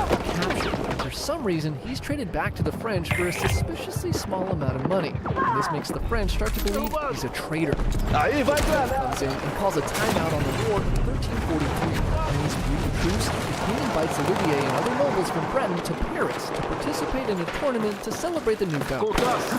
are captured, and for some reason he's traded back to the French for a suspiciously small amount of money, and this makes the French start to believe he's a traitor. He comes in and calls a timeout on the war in 1343, and in this brief truce, the king invites Olivier and other nobles from Breton to Paris to participate in a tournament to celebrate the newfound peace.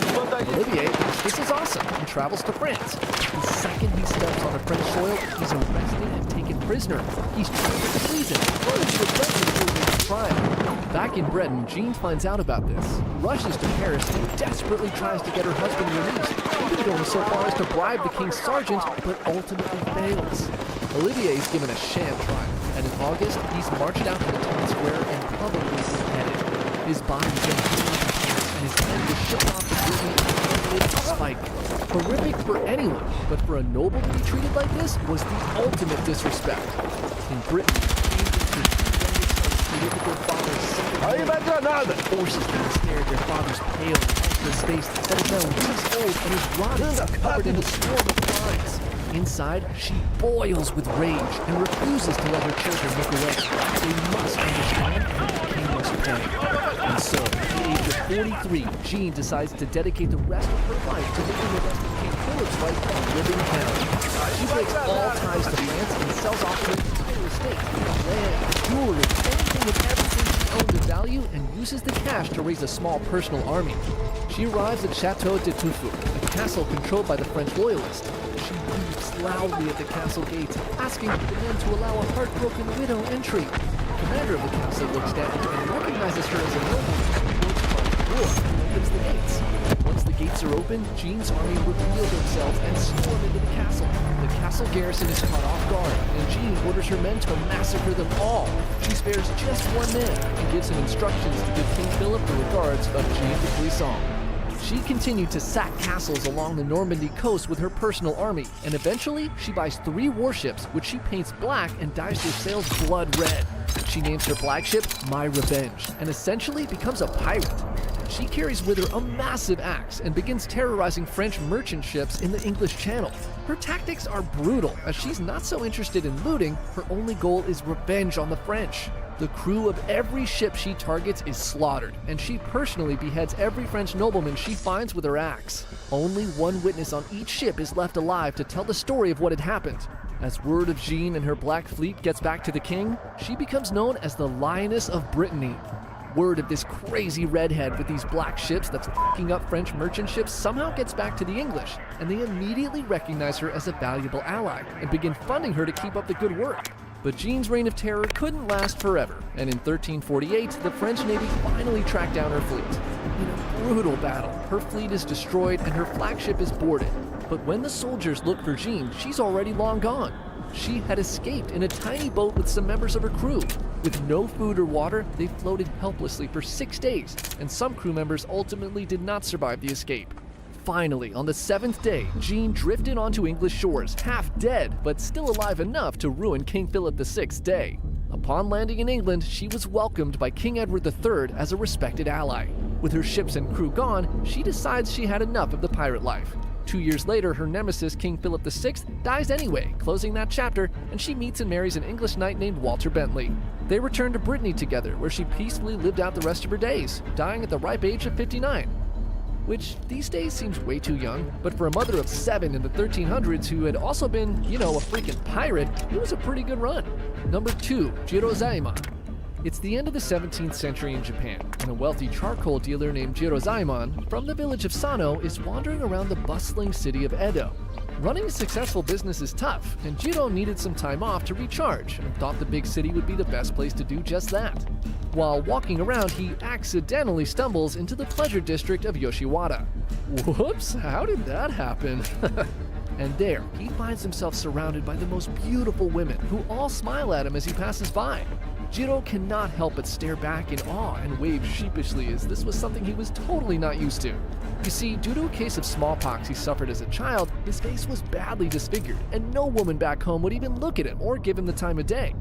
Olivier thinks this is awesome and travels to France. The second he steps on a French soil, he's arrested and taken prisoner. He's tried for treason, charged with treason trial. Back in Breton, Jean finds out about this, rushes to Paris, and desperately tries to get her husband released, even going so far as to bribe the king's sergeant, but ultimately fails. Olivier is given a sham trial. and in August, he's marched out to the town square and publicly beheaded. His body was then torn to pieces, and his head was shipped off to Britain with a spike. Horrific for anyone, but for a noble to be treated like this was the ultimate disrespect. In Britain, treated with their father's forces that ensnared their father's pale, helpless face that is now weeks old and his body is covered in a storm of flies. Inside, she boils with rage and refuses to let her children look away. They must understand that the king must pay. And so, at the age of 43, Jean decides to dedicate the rest of her life to living the rest of King Philip's life a living hell. She breaks all ties to France and sells off her entire estate, land, jewelry, anything and everything she owned of value, and uses the cash to raise a small personal army. She arrives at Chateau de Touffou, a castle controlled by the French loyalists. She weeps loudly at the castle gates, asking the men to allow a heartbroken widow entry. The commander of the castle looks down and recognizes her as a noble who opens the gates. Once the gates are open, Jean's army reveal themselves and storm into the castle. The castle garrison is caught off guard, and Jean orders her men to massacre them all. She spares just one man and gives him instructions to give King Philip the regards of Jean de Clisson. She continued to sack castles along the Normandy coast with her personal army, and eventually she buys 3 warships, which she paints black and dyes their sails blood red. She names her flagship My Revenge, and essentially becomes a pirate. She carries with her a massive axe and begins terrorizing French merchant ships in the English Channel. Her tactics are brutal, as she's not so interested in looting, her only goal is revenge on the French. The crew of every ship she targets is slaughtered, and she personally beheads every French nobleman she finds with her axe. Only one witness on each ship is left alive to tell the story of what had happened. As word of Jean and her Black Fleet gets back to the king, she becomes known as the Lioness of Brittany. Word of this crazy redhead with these black ships that's f***ing up French merchant ships somehow gets back to the English, and they immediately recognize her as a valuable ally and begin funding her to keep up the good work. But Jean's reign of terror couldn't last forever, and in 1348, the French Navy finally tracked down her fleet. In a brutal battle, her fleet is destroyed and her flagship is boarded. But when the soldiers look for Jean, she's already long gone. She had escaped in a tiny boat with some members of her crew. With no food or water, they floated helplessly for 6 days, and some crew members ultimately did not survive the escape. Finally, on the 7th day, Jean drifted onto English shores, half dead, but still alive enough to ruin King Philip VI's day. Upon landing in England, she was welcomed by King Edward III as a respected ally. With her ships and crew gone, she decides she had enough of the pirate life. 2 years later, her nemesis, King Philip VI, dies anyway, closing that chapter, and she meets and marries an English knight named Walter Bentley. They return to Brittany together, where she peacefully lived out the rest of her days, dying at the ripe age of 59. Which these days seems way too young, but for a mother of 7 in the 1300s who had also been, a freaking pirate, it was a pretty good run. Number 2, Jirozaemon. It's the end of the 17th century in Japan, and a wealthy charcoal dealer named Jirozaemon from the village of Sano is wandering around the bustling city of Edo. Running a successful business is tough, and Jiro needed some time off to recharge and thought the big city would be the best place to do just that. While walking around, he accidentally stumbles into the pleasure district of Yoshiwara. Whoops, how did that happen? And there, he finds himself surrounded by the most beautiful women who all smile at him as he passes by. Jiro cannot help but stare back in awe and wave sheepishly, as this was something he was totally not used to. You see, due to a case of smallpox he suffered as a child, his face was badly disfigured, and no woman back home would even look at him or give him the time of day.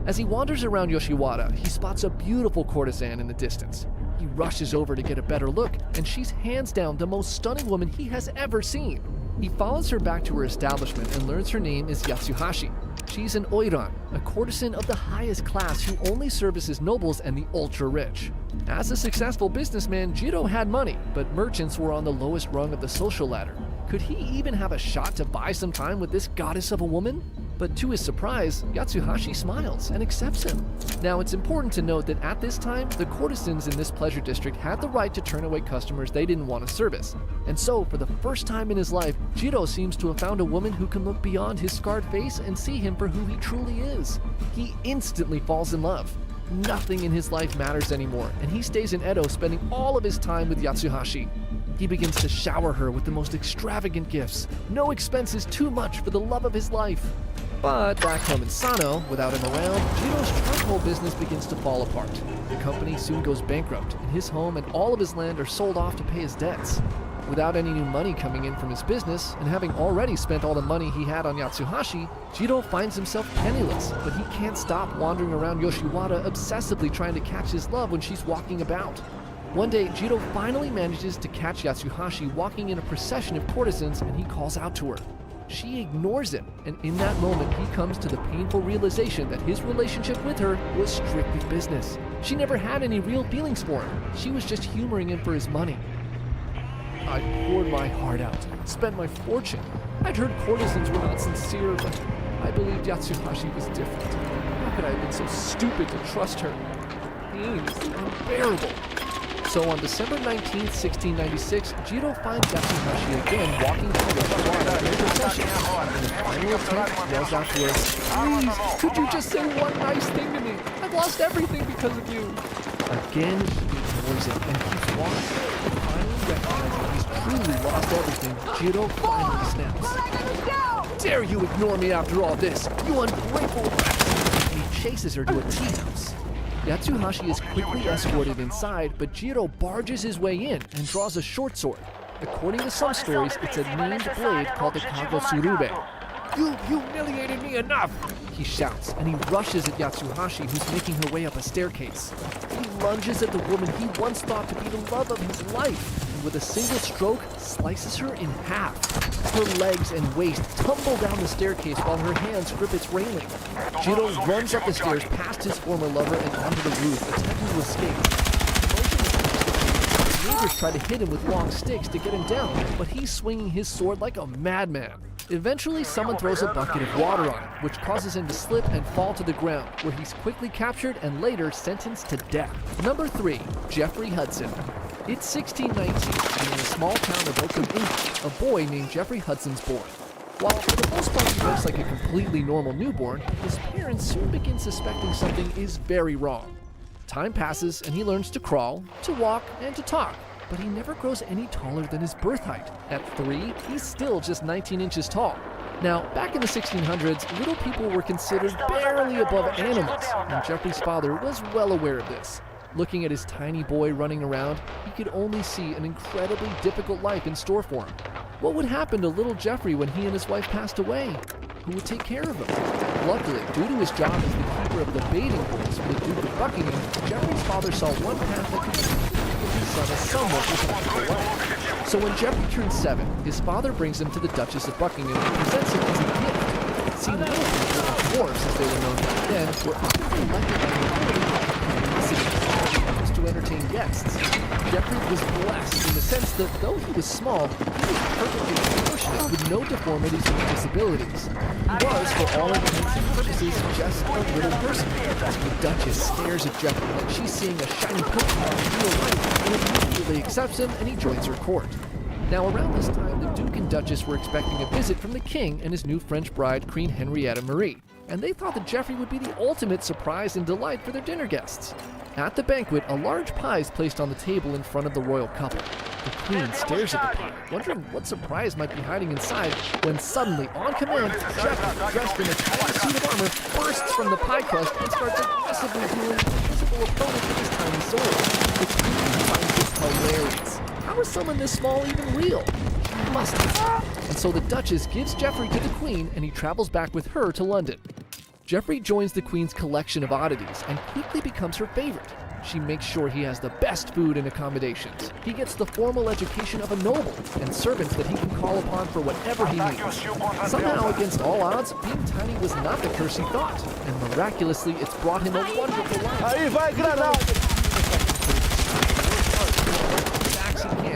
As he wanders around Yoshiwara, he spots a beautiful courtesan in the distance. He rushes over to get a better look, and she's hands down the most stunning woman he has ever seen. He follows her back to her establishment and learns her name is Yatsuhashi. She's an oiran, a courtesan of the highest class who only services nobles and the ultra-rich. As a successful businessman, Jiro had money, but merchants were on the lowest rung of the social ladder. Could he even have a shot to buy some time with this goddess of a woman? But to his surprise, Yatsuhashi smiles and accepts him. Now, it's important to note that at this time, the courtesans in this pleasure district had the right to turn away customers they didn't want to service. And so, for the first time in his life, Jiro seems to have found a woman who can look beyond his scarred face and see him for who he truly is. He instantly falls in love. Nothing in his life matters anymore, and he stays in Edo, spending all of his time with Yatsuhashi. He begins to shower her with the most extravagant gifts. No expense is too much for the love of his life. But back home in Sano, without him around, Jiro's charcoal business begins to fall apart. The company soon goes bankrupt, and his home and all of his land are sold off to pay his debts. Without any new money coming in from his business, and having already spent all the money he had on Yatsuhashi, Jiro finds himself penniless, but he can't stop wandering around Yoshiwara obsessively trying to catch his love when she's walking about. One day, Jiro finally manages to catch Yatsuhashi walking in a procession of courtesans, and he calls out to her. She ignores him, and in that moment he comes to the painful realization that his relationship with her was strictly business. She never had any real feelings for him. She was just humoring him for his money. I poured my heart out, spent my fortune. I'd heard courtesans were not sincere, but I believed Yatsuhashi was different. How could I have been so stupid to trust her? Pain is unbearable. So on December 19th, 1696, Jiro finds Yatsuhashi again walking through Yoshiwara in a procession. In the final attempt, he yells out to her, "Please, could you just say one nice thing to me? I've lost everything because of you." Again, he ignores it and keeps walking. Finally recognizing he's truly lost everything, Jiro finally snaps. "Dare you ignore me after all this, you ungrateful rat!" And he chases her to a tea house. Yatsuhashi is quickly escorted inside, but Jiro barges his way in and draws a short sword. According to some stories, it's a named blade called the Kagotsurube. "You humiliated me enough!" he shouts, and he rushes at Yatsuhashi, who's making her way up a staircase. He lunges at the woman he once thought to be the love of his life, and with a single stroke, slices her in half. Her legs and waist tumble down the staircase while her hands grip its railing. Jiro runs up the stairs past his former lover and onto the roof, attempting to escape. Neighbors try to hit him with long sticks to get him down, but he's swinging his sword like a madman. Eventually, someone throws a bucket of water on him, which causes him to slip and fall to the ground, where he's quickly captured and later sentenced to death. Number 3, Jeffrey Hudson. It's 1619, and in a small town of Oakham, England, a boy named Jeffrey Hudson's born. While for the most part he looks like a completely normal newborn, his parents soon begin suspecting something is very wrong. Time passes, and he learns to crawl, to walk, and to talk, but he never grows any taller than his birth height. At 3, he's still just 19 inches tall. Now, back in the 1600s, little people were considered barely above animals, and Jeffrey's father was well aware of this. Looking at his tiny boy running around, he could only see an incredibly difficult life in store for him. What would happen to little Jeffrey when he and his wife passed away? Who would take care of him? Luckily, due to his job as the keeper of the bathing pools for the Duke of Buckingham, Jeffrey's father saw one path that could give his son a somewhat responsible life. So when Jeffrey turned 7, his father brings him to the Duchess of Buckingham and presents him as a gift. See, little people, or dwarfs as they were known back then, were often elected by the to entertain guests. Jeffrey was blessed in the sense that though he was small, he was perfectly proportionate with no deformities or disabilities. He was, for all intents and purposes, just a little person. The Duchess stares at Jeffrey like she's seeing a shiny Pokemon in real life, and immediately accepts him and he joins her court. Now around this time, the Duke and Duchess were expecting a visit from the King and his new French bride, Queen Henrietta Marie, and they thought that Jeffrey would be the ultimate surprise and delight for their dinner guests. At the banquet, a large pie is placed on the table in front of the royal couple. The Queen stares at the pie, wondering what surprise might be hiding inside, when suddenly, on command, Jeffrey, dressed in a tiny suit of armor, bursts from the pie crust and starts aggressively dueling the invisible opponent with his tiny sword. The Queen finds this hilarious. How is someone this small even real? She must be. And so the Duchess gives Jeffrey to the Queen, and he travels back with her to London. Jeffrey joins the Queen's collection of oddities and quickly becomes her favorite. She makes sure he has the best food and accommodations. He gets the formal education of a noble and servants that he can call upon for whatever he needs. Somehow, against all odds, being tiny was not the curse he thought, and miraculously, it's brought him a wonderful life. Aí vai granada!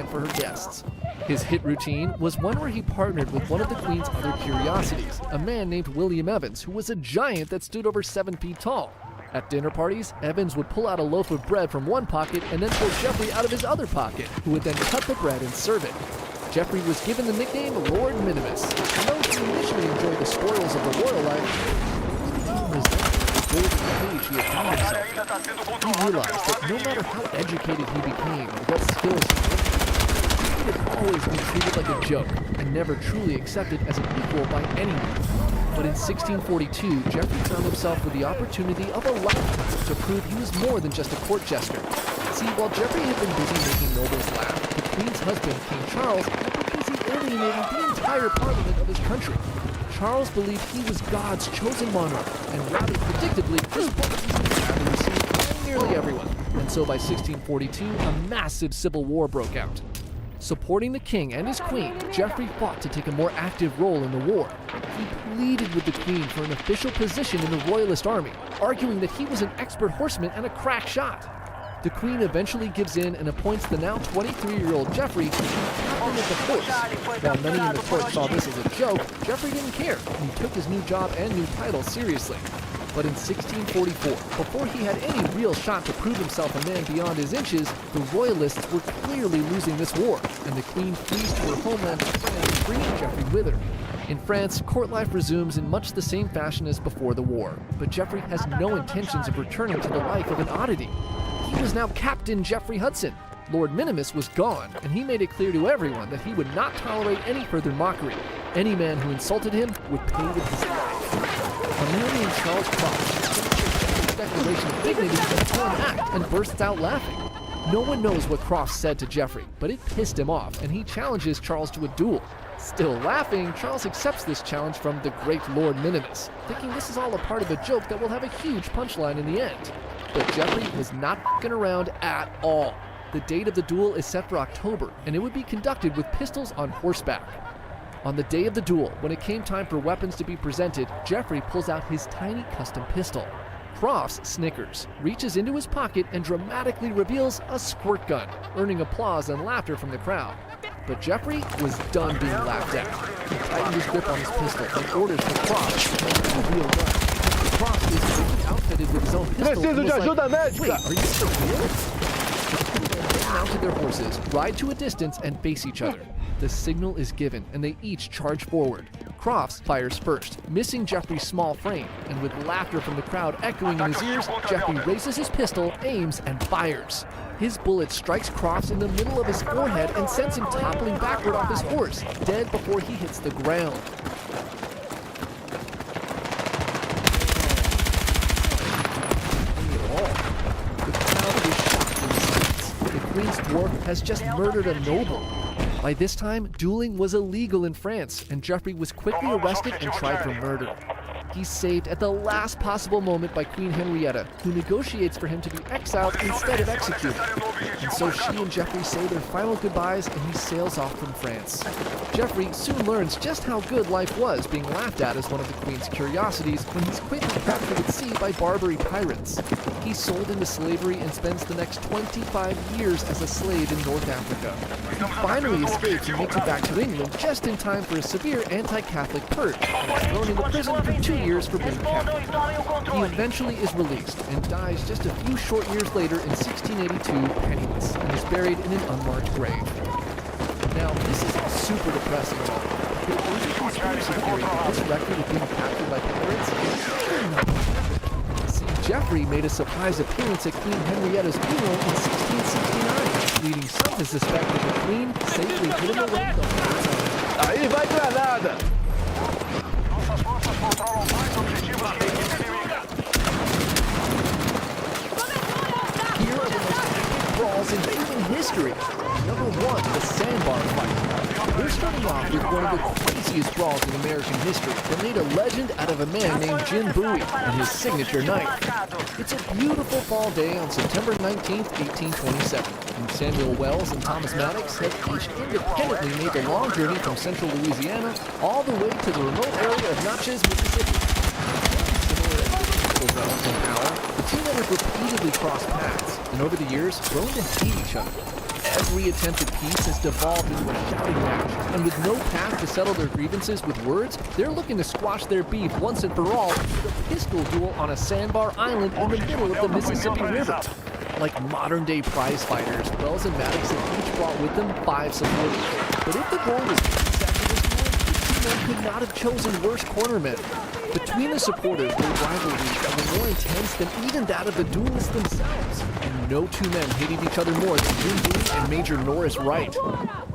For her guests. His hit routine was one where he partnered with one of the Queen's other curiosities, a man named William Evans, who was a giant that stood over 7 feet tall. At dinner parties, Evans would pull out a loaf of bread from one pocket and then pull Jeffrey out of his other pocket, who would then cut the bread and serve it. Jeffrey was given the nickname Lord Minimus, and though he initially enjoyed the spoils of the royal life, he had he realized that no matter how educated he became or what skills he had all always been treated like a joke and never truly accepted as an equal by anyone. But in 1642, Geoffrey found himself with the opportunity of a lifetime to prove he was more than just a court jester. See, while Geoffrey had been busy making nobles laugh, the Queen's husband, King Charles, had been busy alienating the entire parliament of his country. Charles believed he was God's chosen monarch, and rather predictably, this policy was badly received by nearly everyone. And so by 1642, a massive civil war broke out. Supporting the king and his queen, Geoffrey fought to take a more active role in the war. He pleaded with the queen for an official position in the royalist army, arguing that he was an expert horseman and a crack shot. The queen eventually gives in and appoints the now 23-year-old Geoffrey to be captain of the horse. While many in the court saw this as a joke, Geoffrey didn't care, and he took his new job and new title seriously. But in 1644, before he had any real shot to prove himself a man beyond his inches, the royalists were clearly losing this war, and the queen flees to her homeland of France, bringing Geoffrey with her. In France, court life resumes in much the same fashion as before the war, but Geoffrey has no intentions of returning to the life of an oddity. He was now Captain Geoffrey Hudson. Lord Minimus was gone, and he made it clear to everyone that he would not tolerate any further mockery. Any man who insulted him would pay with his life. Amelia and Charles Crofts declaration of dignity in a torn act and bursts out laughing. No one knows what Crofts said to Geoffrey, but it pissed him off, and he challenges Charles to a duel. Still laughing, Charles accepts this challenge from the great Lord Minimus, thinking this is all a part of a joke that will have a huge punchline in the end. But Geoffrey was not f***ing around at all. The date of the duel is set for October, and it would be conducted with pistols on horseback. On the day of the duel, when it came time for weapons to be presented, Geoffrey pulls out his tiny custom pistol. Crofts snickers, reaches into his pocket, and dramatically reveals a squirt gun, earning applause and laughter from the crowd. But Geoffrey was done being laughed at. He tightened his grip on his pistol and orders for Crofts to hand him the real gun. Crofts is fully outfitted with his own pistol and was like, "Wait, are you still real?" The two men mounted their horses, ride to a distance, and face each other. The signal is given, and they each charge forward. Crofts fires first, missing Geoffrey's small frame, and with laughter from the crowd echoing in his ears, Geoffrey raises his pistol, aims, and fires. His bullet strikes Crofts in the middle of his forehead and sends him toppling backward off his horse, dead before he hits the ground. The crowd is shocked in silence. The Queen's dwarf has just murdered a noble. By this time, dueling was illegal in France, and Geoffrey was quickly arrested and tried for murder. He's saved at the last possible moment by Queen Henrietta, who negotiates for him to be exiled instead of executed. And so she and Geoffrey say their final goodbyes, and he sails off from France. Geoffrey soon learns just how good life was, being laughed at as one of the Queen's curiosities when he's quickly captured at sea by Barbary pirates. He's sold into slavery and spends the next 25 years as a slave in North Africa. He finally escapes and makes it back to England just in time for a severe anti-Catholic purge, and is thrown into prison for 2 years for being Catholic. He eventually is released and dies just a few short years later in 1682 penniless, and is buried in an unmarked grave. Now, this is all super depressing and all, but there is a conspiracy theory that this record of being captured by pirates is actually not perfect. See, Geoffrey made a surprise appearance at Queen Henrietta's funeral in 1669, leading some to suspect that the Queen safely hid him away the whole time. Aí vai granada! Here are the most epic brawls in human history. Number 1, the sandbar fight. We're starting off with one of the craziest brawls in American history that made a legend out of a man named Jim Bowie and his signature knife. It's a beautiful fall day on September 19th, 1827, and Samuel Wells and Thomas Maddox had each independently made the long journey from central Louisiana all the way to the remote area of Natchez, Mississippi. Similar to Wells and Power, the two men have repeatedly crossed paths, and over the years, grown to hate each other. Every attempt at peace has devolved into a shouting match, and with no path to settle their grievances with words, they're looking to squash their beef once and for all with a pistol duel on a sandbar island in the middle of the Mississippi River. Like modern-day prize fighters, Wells and Maddox have each brought with them 5 supporters. But if the goal was peace after this duel, the two men could not have chosen worse cornermen. Between the supporters were rivalries that were more intense than even that of the duelists themselves. And no two men hated each other more than Jim Bowie and Major Norris Wright.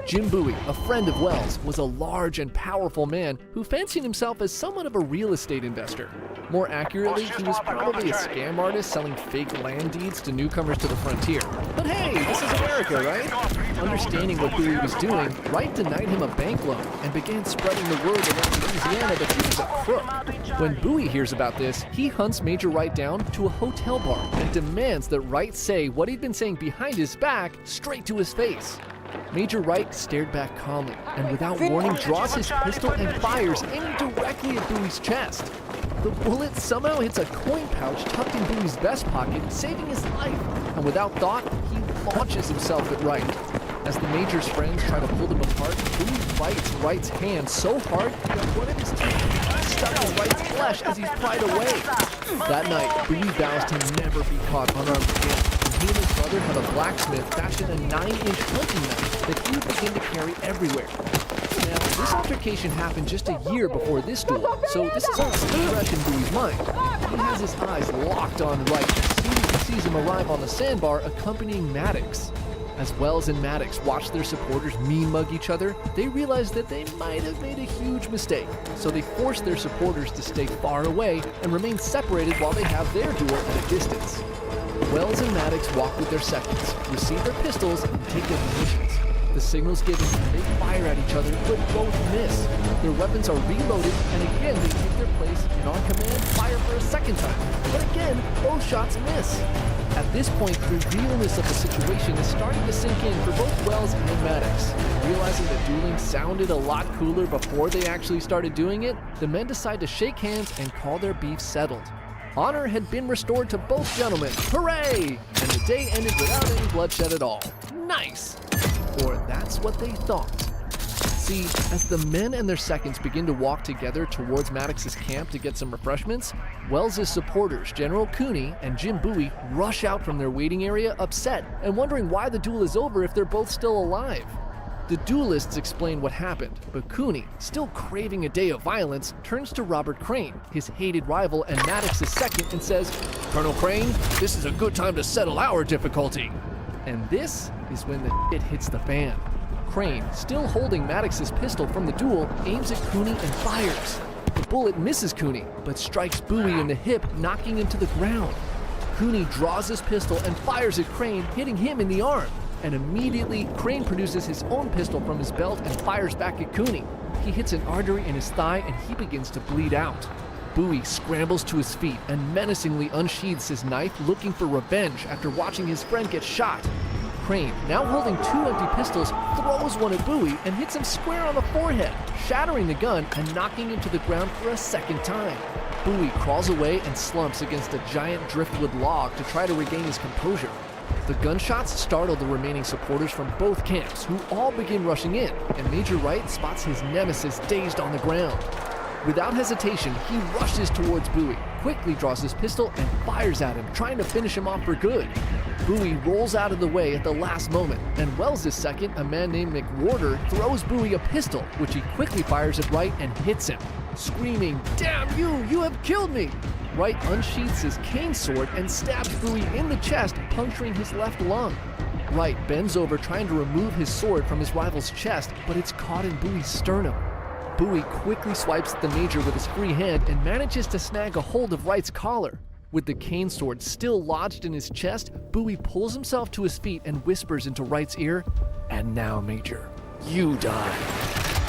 Jim Bowie, a friend of Wells, was a large and powerful man who fancied himself as somewhat of a real estate investor. More accurately, he was probably a scam artist selling fake land deeds to newcomers to the frontier. But hey, this is America, right? Understanding what Bowie was doing, Wright denied him a bank loan and began spreading the word around Louisiana that he was a crook. When Bowie hears about this, he hunts Major Wright down to a hotel bar and demands that Wright say what he'd been saying behind his back straight to his face. Major Wright stared back calmly and without warning draws his pistol and fires, aiming directly at Bowie's chest. The bullet somehow hits a coin pouch tucked in Bowie's vest pocket, saving his life, and without thought, he launches himself at Wright. As the Major's friends try to pull them apart, Bowie bites Wright's hand so hard that one of his teeth stuck in Wright's flesh as he's pried away. That night, Bowie vows to never be caught unarmed again. He and his brother had a blacksmith fashion a 9-inch hunting knife that he would begin to carry everywhere. Now, this altercation happened just a year before this duel, so this is all still fresh in Bowie's mind. He has his eyes locked on Wright as soon as he sees him arrive on the sandbar accompanying Maddox. As Wells and Maddox watch their supporters mean-mug each other, they realize that they might have made a huge mistake, so they force their supporters to stay far away and remain separated while they have their duel at a distance. Wells and Maddox walk with their seconds, receive their pistols, and take their positions. The signal's given, and they fire at each other, but both miss. Their weapons are reloaded, and again they take their place and on command fire for a second time. But again, both shots miss. At this point, the realness of the situation is starting to sink in for both Wells and Maddox. Realizing that dueling sounded a lot cooler before they actually started doing it, the men decide to shake hands and call their beef settled. Honor had been restored to both gentlemen. Hooray! And the day ended without any bloodshed at all. Nice! Or that's what they thought. See, as the men and their seconds begin to walk together towards Maddox's camp to get some refreshments, Wells' supporters, General Cooney and Jim Bowie, rush out from their waiting area upset and wondering why the duel is over if they're both still alive. The duelists explain what happened, but Cooney, still craving a day of violence, turns to Robert Crane, his hated rival and Maddox's second, and says, "Colonel Crane, this is a good time to settle our difficulty." And this is when the shit hits the fan. Crane, still holding Maddox's pistol from the duel, aims at Cooney and fires. The bullet misses Cooney, but strikes Bowie in the hip, knocking him to the ground. Cooney draws his pistol and fires at Crane, hitting him in the arm. And immediately, Crane produces his own pistol from his belt and fires back at Cooney. He hits an artery in his thigh and he begins to bleed out. Bowie scrambles to his feet and menacingly unsheathes his knife, looking for revenge after watching his friend get shot. Crane, now holding 2 empty pistols, throws one at Bowie and hits him square on the forehead, shattering the gun and knocking him to the ground for a second time. Bowie crawls away and slumps against a giant driftwood log to try to regain his composure. The gunshots startle the remaining supporters from both camps, who all begin rushing in, and Major Wright spots his nemesis dazed on the ground. Without hesitation, he rushes towards Bowie, quickly draws his pistol, and fires at him, trying to finish him off for good. Bowie rolls out of the way at the last moment, and Wells' second, a man named McWhorter, throws Bowie a pistol, which he quickly fires at Wright and hits him. Screaming, "Damn you! You have killed me!" Wright unsheaths his cane sword and stabs Bowie in the chest, puncturing his left lung. Wright bends over trying to remove his sword from his rival's chest, but it's caught in Bowie's sternum. Bowie quickly swipes at the Major with his free hand and manages to snag a hold of Wright's collar. With the cane sword still lodged in his chest, Bowie pulls himself to his feet and whispers into Wright's ear, "And now, Major, you die."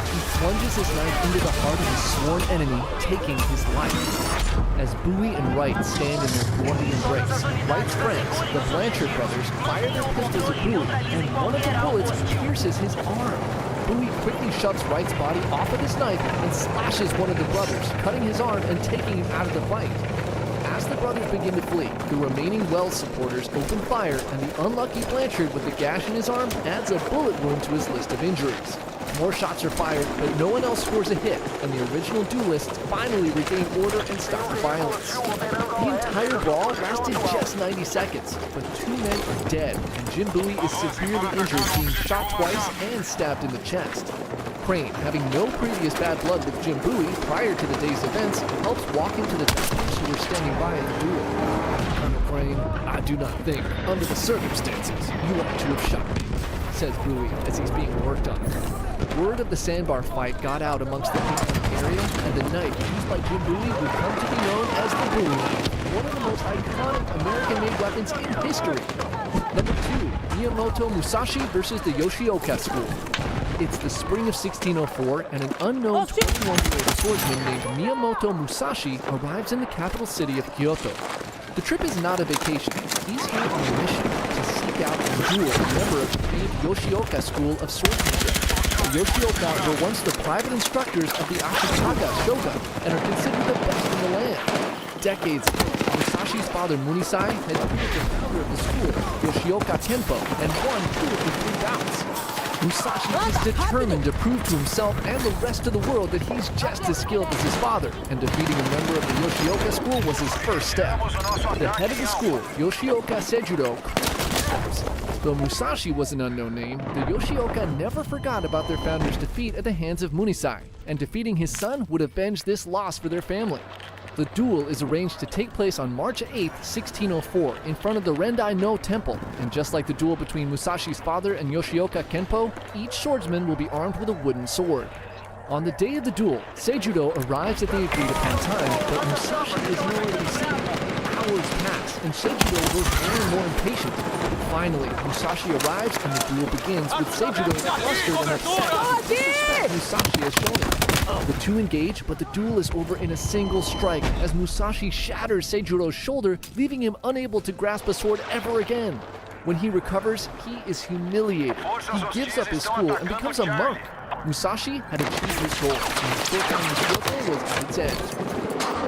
He plunges his knife into the heart of his sworn enemy, taking his life. As Bowie and Wright stand in their bloody embrace, Wright's friends, the Blanchard brothers, fire their pistols at Bowie, and one of the bullets pierces his arm. Bowie quickly shoves Wright's body off of his knife and slashes one of the brothers, cutting his arm and taking him out of the fight. As the brothers begin to flee, the remaining Wells supporters open fire, and the unlucky Blanchard with the gash in his arm adds a bullet wound to his list of injuries. More shots are fired, but no one else scores a hit, and the original duelists finally regain order and stop the violence. The entire brawl lasted just 90 seconds, but 2 men are dead, and Jim Bowie is severely injured, being shot twice and stabbed in the chest. Crane, having no previous bad blood with Jim Bowie prior to the day's events, helps walk into the doctors who were standing by at the duel. Colonel Crane, I do not think, under the circumstances, you ought to have shot me, says Bowie as he's being worked on. Word of the sandbar fight got out amongst the people in the area, and the knife used by Jim Bowie would come to be known as the Bowie knife, one of the most iconic American-made weapons in history. Number 2, Miyamoto Musashi versus the Yoshioka School. It's the spring of 1604, and an unknown 21-year-old swordsman named Miyamoto Musashi arrives in the capital city of Kyoto. The trip is not a vacation. He's here on a mission to seek out and duel a member of the famed Yoshioka School of Swordsmanship. The Yoshioka were once the private instructors of the Ashikaga Shogun and are considered the best in the land. Decades ago, Musashi's father Munisai had defeated the founder of the school, Yoshioka Kenpo, and won 2 of the 3 bouts. Musashi is determined to prove to himself and the rest of the world that he's just as skilled as his father, and defeating a member of the Yoshioka school was his first step. The head of the school, Yoshioka Sejuro, though Musashi was an unknown name, the Yoshioka never forgot about their founder's defeat at the hands of Munisai, and defeating his son would avenge this loss for their family. The duel is arranged to take place on March 8, 1604, in front of the Rendai No Temple, and just like the duel between Musashi's father and Yoshioka Kenpo, each swordsman will be armed with a wooden sword. On the day of the duel, Seijudo arrives at the agreed upon time, but Musashi is nowhere to be seen. Hours pass, and Seijudo grows more and more impatient. Finally, Musashi arrives and the duel begins, with Seijudo flustered and upset. Disrespect Musashi has shown him. The two engage, but the duel is over in a single strike, as Musashi shatters Seijudo's shoulder, leaving him unable to grasp a sword ever again. When he recovers, he is humiliated. He gives up his school and becomes a monk. Musashi had achieved his goal, and the short time in Kyoto was at its end.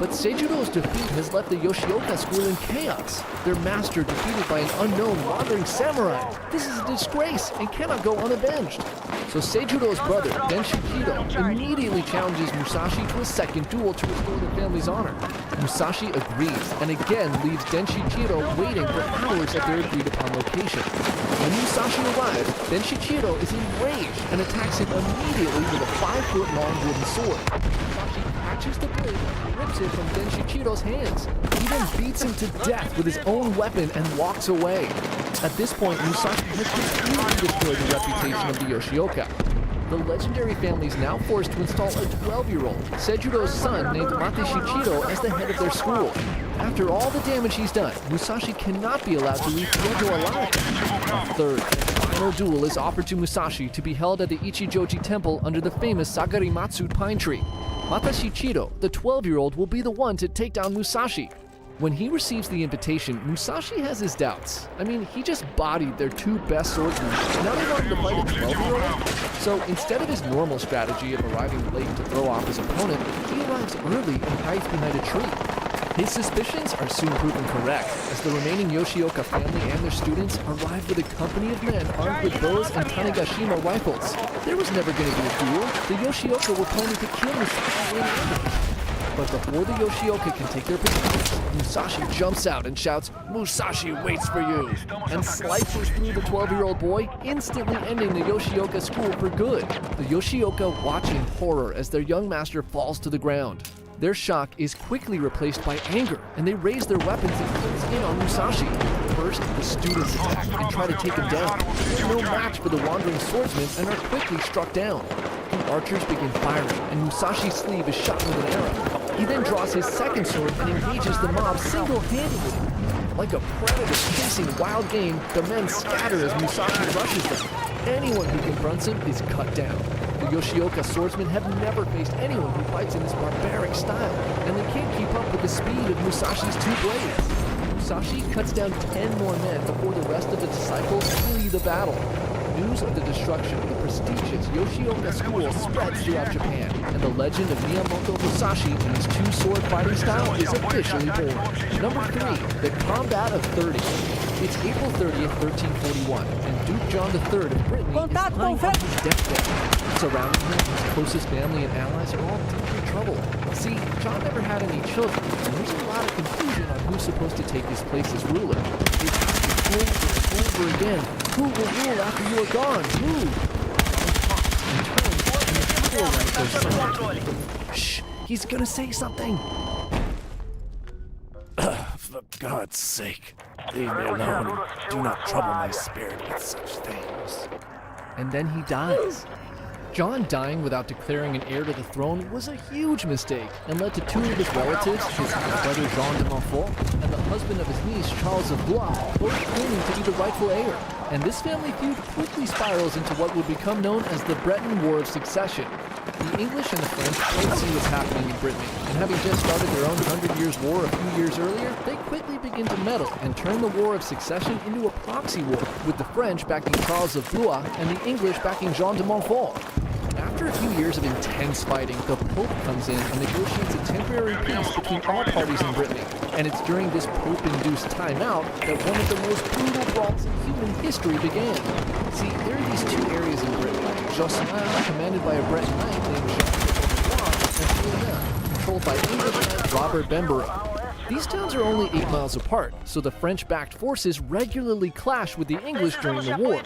But Seijudo's defeat has left the Yoshioka school in chaos, their master defeated by an unknown wandering samurai. This is a disgrace and cannot go unavenged. So Seijudo's brother, Denshikido, immediately challenges Musashi to a second duel to restore the family's honor. Musashi agrees and again leaves Denshikido waiting for hours at their agreed upon location. When Musashi arrives, Denshikido is enraged and attacks him immediately with a 5-foot-long wooden sword. Musashi catches the blade and rips it from Denshikido's hands. He then beats him to death with his own weapon and walks away. At this point, Musashi has completely destroyed the reputation of the Yoshioka. The legendary family is now forced to install a 12-year-old, Seijudo's son named Mate Shichido, as the head of their school. After all the damage he's done, Musashi cannot be allowed to leave Kyoto alive. A third and final duel is offered to Musashi to be held at the Ichijoji Temple under the famous Sagarimatsu pine tree. Mata Shichido, the 12-year-old, will be the one to take down Musashi. When he receives the invitation, Musashi has his doubts. I mean, he just bodied their 2 best swordsmen, and now they want him to fight a 12-year-old? So instead of his normal strategy of arriving late to throw off his opponent, he arrives early and hides behind a tree. His suspicions are soon proven correct, as the remaining Yoshioka family and their students arrive with a company of men armed with bows and Tanegashima rifles. There was never going to be a duel. The Yoshioka were planning to kill Musashi in ambush. But before the Yoshioka can take their positions, Musashi jumps out and shouts, "Musashi waits for you!" and slices through the 12-year-old boy, instantly ending the Yoshioka school for good. The Yoshioka watch in horror as their young master falls to the ground. Their shock is quickly replaced by anger, and they raise their weapons and close in on Musashi. First, the students attack and try to take him down. They're no match for the wandering swordsmen and are quickly struck down. The archers begin firing, and Musashi's sleeve is shot with an arrow. He then draws his second sword and engages the mob single-handedly. Like a predator chasing wild game, the men scatter as Musashi rushes them. Anyone who confronts him is cut down. The Yoshioka swordsmen have never faced anyone who fights in this barbaric style, and they can't keep up with the speed of Musashi's 2 blades. Musashi cuts down 10 more men before the rest of the disciples flee the battle. News of the destruction of the prestigious Yoshioka school spreads throughout Japan, and the legend of Miyamoto Musashi and his 2-sword fighting style is officially born. Number 3, the Combat of 30. It's April 30th, 1341, and Duke John III of Brittany is lying on his deathbed. Surrounding him, his closest family and allies are all deep in trouble. See, John never had any children, and there's a lot of confusion on who's supposed to take his place as ruler. It's over again. Who will rule after you are gone? Who? John talks and turns, and the before one of those sounds. Shh! He's gonna say something! For God's sake, leave me alone and do not trouble my spirit with such things. And then he dies. John dying without declaring an heir to the throne was a huge mistake and led to two of his relatives, his half-brother Jean de Montfort and the husband of his niece Charles of Blois, both claiming to be the rightful heir. And this family feud quickly spirals into what would become known as the Breton War of Succession. The English and the French both see what's happening in Brittany, and having just started their own 100 Years' War a few years earlier, they quickly begin to meddle and turn the War of Succession into a proxy war, with the French backing Charles of Blois and the English backing Jean de Montfort. After a few years of intense fighting, the Pope comes in and negotiates a temporary peace between all parties in Brittany, and it's during this Pope-induced timeout that one of the most brutal brawls in human history began. See, there are these two areas in Brittany, Josselin, commanded by a Breton knight named Jean and Fouillon, controlled by English knight Robert Bemborough. These towns are only 8 miles apart, so the French-backed forces regularly clash with the English during the war.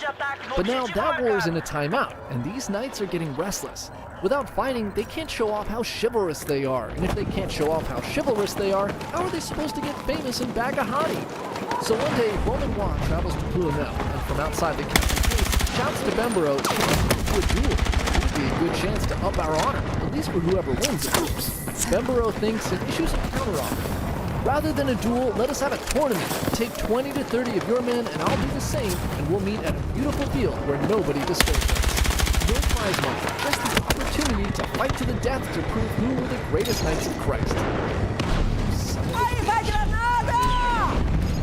But now that war is in a timeout, and these knights are getting restless. Without fighting, they can't show off how chivalrous they are, and if they can't show off how chivalrous they are, how are they supposed to get famous in Bagahati? So one day, Beaumanoir travels to Plouhinel, and from outside the castle gates, shouts to Bemborough to a duel. It would be a good chance to up our honor, at least for whoever wins, of course. Bemborough thinks and issues a counteroffer. Rather than a duel, let us have a tournament. Take 20 to 30 of your men, and I'll do the same, and we'll meet at a beautiful field where nobody disturbs us. No prize money, just the opportunity to fight to the death to prove who were the greatest knights of Christ.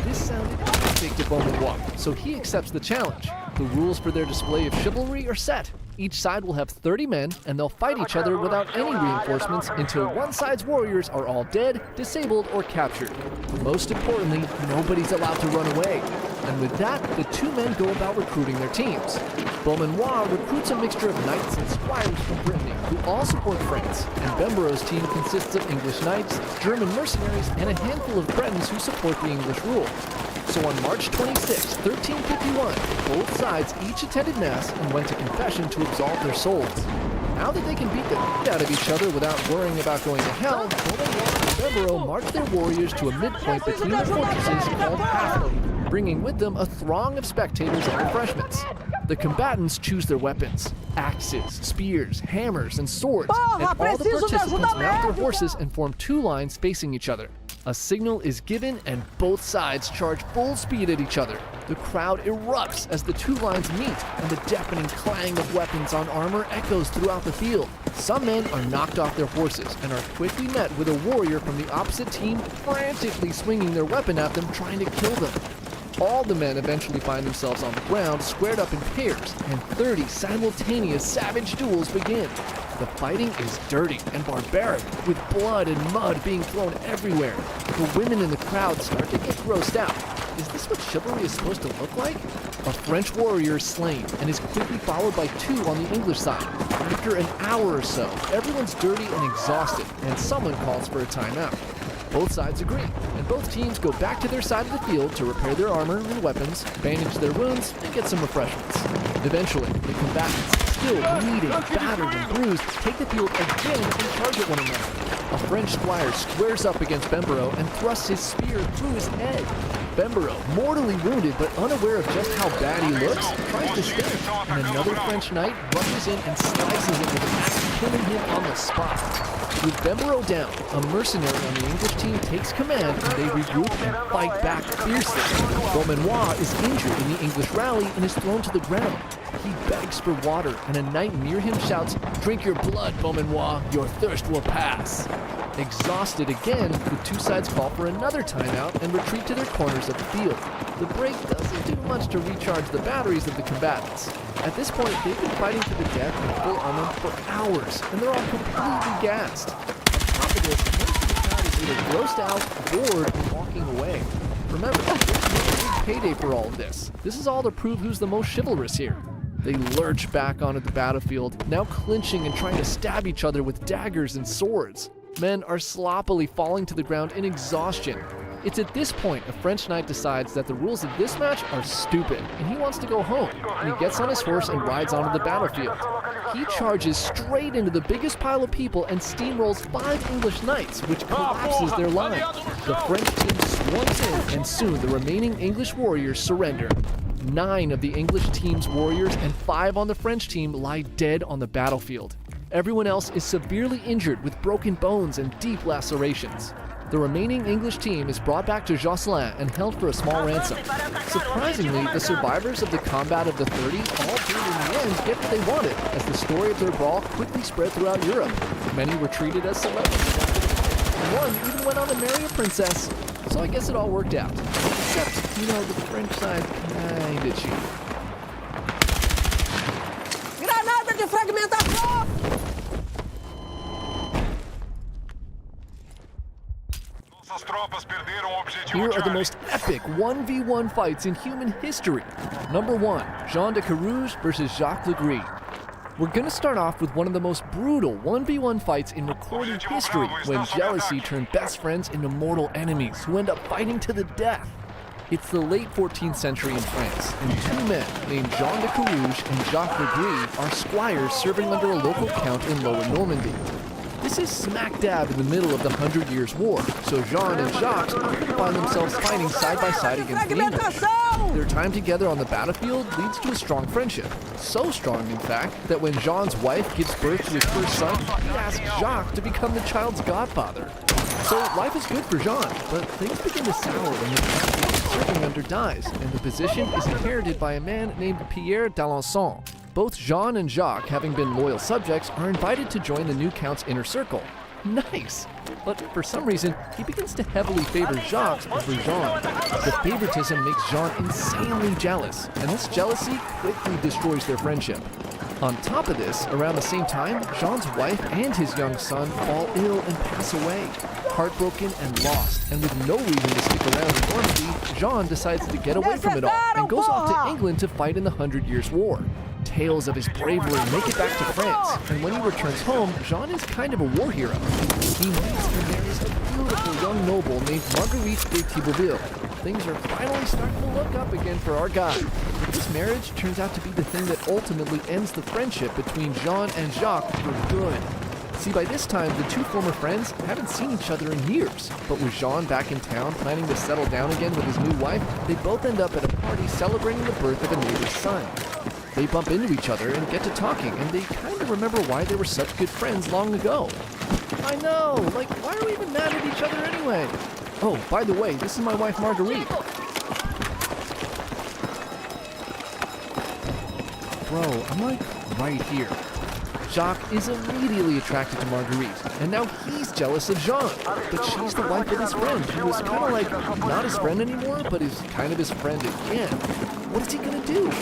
This sounded perfect to Beaumanoir, so he accepts the challenge. The rules for their display of chivalry are set. Each side will have 30 men, and they'll fight each other without any reinforcements until one side's warriors are all dead, disabled, or captured. Most importantly, nobody's allowed to run away. And with that, the two men go about recruiting their teams. Beaumanoir recruits a mixture of knights and squires from Brittany, who all support France, and Bemborough's team consists of English knights, German mercenaries, and a handful of Bretons who support the English rule. So on March 26, 1351, both sides each attended Mass and went to confession to absolve their souls. Now that they can beat the shit out of each other without worrying about going to hell, Beaumanoir and Bemborough marched their warriors to a midpoint between the fortresses called Halfley, bringing with them a throng of spectators and refreshments. The combatants choose their weapons: axes, spears, hammers, and swords, and all the participants mount their horses and form two lines facing each other. A signal is given and both sides charge full speed at each other. The crowd erupts as the two lines meet, and the deafening clang of weapons on armor echoes throughout the field. Some men are knocked off their horses and are quickly met with a warrior from the opposite team frantically swinging their weapon at them, trying to kill them. All the men eventually find themselves on the ground, squared up in pairs, and 30 simultaneous savage duels begin. The fighting is dirty and barbaric, with blood and mud being thrown everywhere. The women in the crowd start to get grossed out. Is this what chivalry is supposed to look like? A French warrior is slain and is quickly followed by two on the English side. After an hour or so, everyone's dirty and exhausted, and someone calls for a timeout. Both sides agree, and both teams go back to their side of the field to repair their armor and weapons, bandage their wounds, and get some refreshments. Eventually, the combatants, still bleeding, battered, and bruised, take the field again and charge at one another. A French squire squares up against Bemborough and thrusts his spear through his head. Bemborough, mortally wounded but unaware of just how bad he looks, tries to stand, and another French knight rushes in and slices him with an axe, killing him on the spot. With Bemborough down, a mercenary on the English team takes command, and they regroup and fight back fiercely. Beaumanoir is injured in the English rally and is thrown to the ground. He begs for water, and a knight near him shouts, "Drink your blood, Beaumanoir, your thirst will pass." Exhausted again, the two sides call for another timeout and retreat to their corners of the field. The break doesn't do much to recharge the batteries of the combatants. At this point, they've been fighting to the death in full armor for hours, and they're all completely gassed. On top of this, most of the crowd is either grossed out, bored, or walking away. Remember, there's no big payday for all of this. This is all to prove who's the most chivalrous here. They lurch back onto the battlefield, now clinching and trying to stab each other with daggers and swords. Men are sloppily falling to the ground in exhaustion. It's at this point a French knight decides that the rules of this match are stupid, and he wants to go home. And he gets on his horse and rides onto the battlefield. He charges straight into the biggest pile of people and steamrolls 5 English knights, which collapses their line. The French team swarms in, and soon the remaining English warriors surrender. 9 of the English team's warriors and 5 on the French team lie dead on the battlefield. Everyone else is severely injured with broken bones and deep lacerations. The remaining English team is brought back to Josselin and held for a small ransom. Surprisingly, the survivors of the combat of the 30s all did in the end get what they wanted, as the story of their brawl quickly spread throughout Europe. Many were treated as celebrities after the fight, and one even went on to marry a princess. So I guess it all worked out. Except, you know, the French side kinda cheated. Granada de fragmentação! Here are the most epic 1v1 fights in human history. Number 1, Jean de Carouge versus Jacques Legris. We're gonna start off with one of the most brutal 1v1 fights in recorded history, when jealousy turned best friends into mortal enemies who end up fighting to the death. It's the late 14th century in France, and 2 men named Jean de Carouge and Jacques Legris are squires serving under a local count in Lower Normandy. This is smack dab in the middle of the 100 Years' War, so Jean and Jacques often find themselves fighting side by side against the English. Their time together on the battlefield leads to a strong friendship. So strong, in fact, that when Jean's wife gives birth to his first son, he asks Jacques to become the child's godfather. So life is good for Jean, but things begin to sour when the count he is serving under dies, and the position is inherited by a man named Pierre d'Alençon. Both Jean and Jacques, having been loyal subjects, are invited to join the new count's inner circle. Nice! But for some reason, he begins to heavily favor Jacques over Jean. The favoritism makes Jean insanely jealous, and this jealousy quickly destroys their friendship. On top of this, around the same time, Jean's wife and his young son fall ill and pass away. Heartbroken and lost, and with no reason to stick around in Normandy, Jean decides to get away from it all and goes off to England to fight in the 100 Years' War. Tales of his bravery make it back to France, and when he returns home, Jean is kind of a war hero. He meets and marries a beautiful young noble named Marguerite de Thibauville. Things are finally starting to look up again for our guy. But this marriage turns out to be the thing that ultimately ends the friendship between Jean and Jacques for good. See, by this time, the 2 former friends haven't seen each other in years. But with Jean back in town planning to settle down again with his new wife, they both end up at a party celebrating the birth of a neighbor's son. They bump into each other and get to talking, and they kind of remember why they were such good friends long ago. I know, like, why are we even mad at each other anyway? Oh, by the way, this is my wife Marguerite. Bro, I'm like right here. Jacques is immediately attracted to Marguerite, and now he's jealous of Jean. But she's the wife of his friend, who is kind of like not his friend anymore, but is kind of his friend again. What is he gonna do?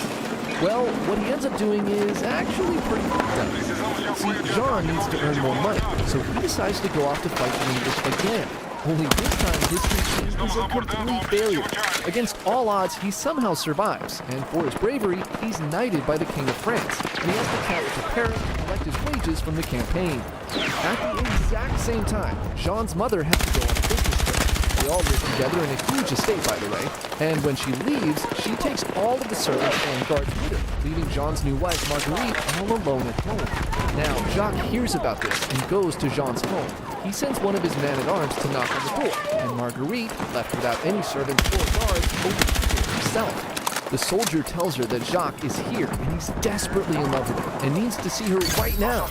Well, what he ends up doing is actually pretty fucked up. See, Jean needs to earn more money, so he decides to go off to fight the English again. Only this time, his team is a complete failure. Against all odds, he somehow survives, and for his bravery, he's knighted by the King of France, and he has to travel to Paris to collect his wages from the campaign. At the exact same time, Jean's mother has to go on a business trip. They all live together in a huge estate, by the way, and when she leaves, she takes all of the servants and guards with her, leaving Jean's new wife, Marguerite, all alone at home. Now, Jacques hears about this and goes to Jean's home. He sends one of his men-at-arms to knock on the door, and Marguerite, left without any servants or guards, opens the door herself. The soldier tells her that Jacques is here, and he's desperately in love with her, and needs to see her right now.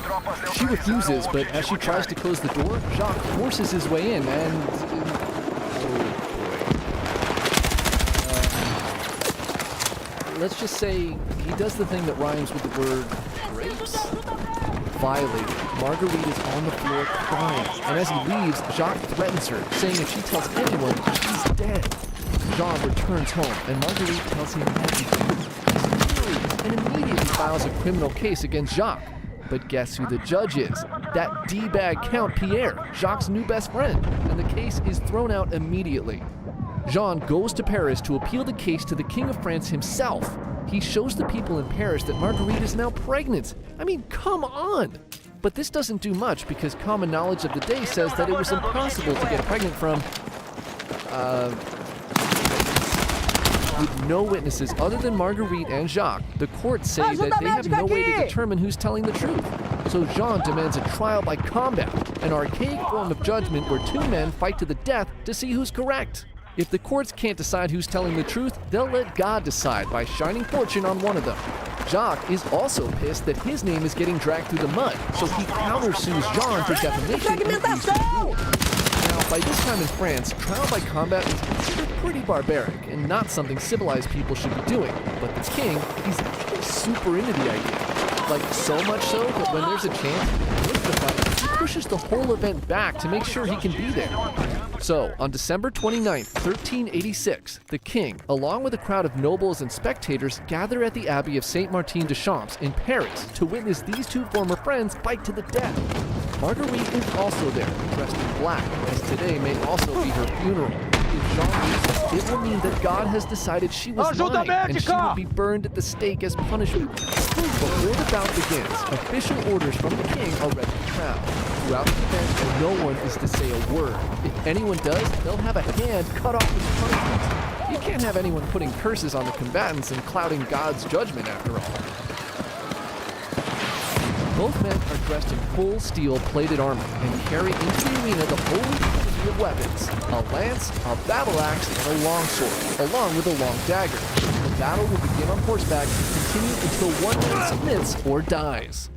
She refuses, but as she tries to close the door, Jacques forces his way in, and... let's just say he does the thing that rhymes with the word grapes. Violated, Marguerite is on the floor crying, and as he leaves, Jacques threatens her, saying if she tells anyone, she's dead. Jean returns home, and Marguerite tells him everything. He's furious and immediately files a criminal case against Jacques. But guess who the judge is? That D-bag Count Pierre, Jacques' new best friend, and the case is thrown out immediately. Jean goes to Paris to appeal the case to the King of France himself. He shows the people in Paris that Marguerite is now pregnant. I mean, come on! But this doesn't do much because common knowledge of the day says that it was impossible to get pregnant from With no witnesses other than Marguerite and Jacques, the courts say that they have no way to determine who's telling the truth. So Jean demands a trial by combat, an archaic form of judgment where two men fight to the death to see who's correct. If the courts can't decide who's telling the truth, they'll let God decide by shining fortune on one of them. Jacques is also pissed that his name is getting dragged through the mud, so he countersues Jean for defamation and abuse of rule. Now, by this time in France, trial by combat is considered pretty barbaric and not something civilized people should be doing. But the king, he's actually super into the idea. Like, so much so that when there's a chance to win the fight, he pushes the whole event back to make sure he can be there. So, on December 29th, 1386, the king, along with a crowd of nobles and spectators, gather at the Abbey of Saint-Martin-de-Champs in Paris to witness these two former friends fight to the death. Marguerite is also there, dressed in black, as today may also be her funeral. If Jean loses, it will mean that God has decided she was lying, and she will be burned at the stake as punishment. Before the bout begins, official orders from the king are read to the crowd. Throughout the event, no one is to say a word. If anyone does, they'll have a hand cut off as punishment. You can't have anyone putting curses on the combatants and clouding God's judgment after all. Both men are dressed in full steel-plated armor and carry into the arena the holy trinity of weapons, a lance, a battle axe, and a longsword, along with a long dagger. The battle will begin on horseback and continue until one man submits or dies.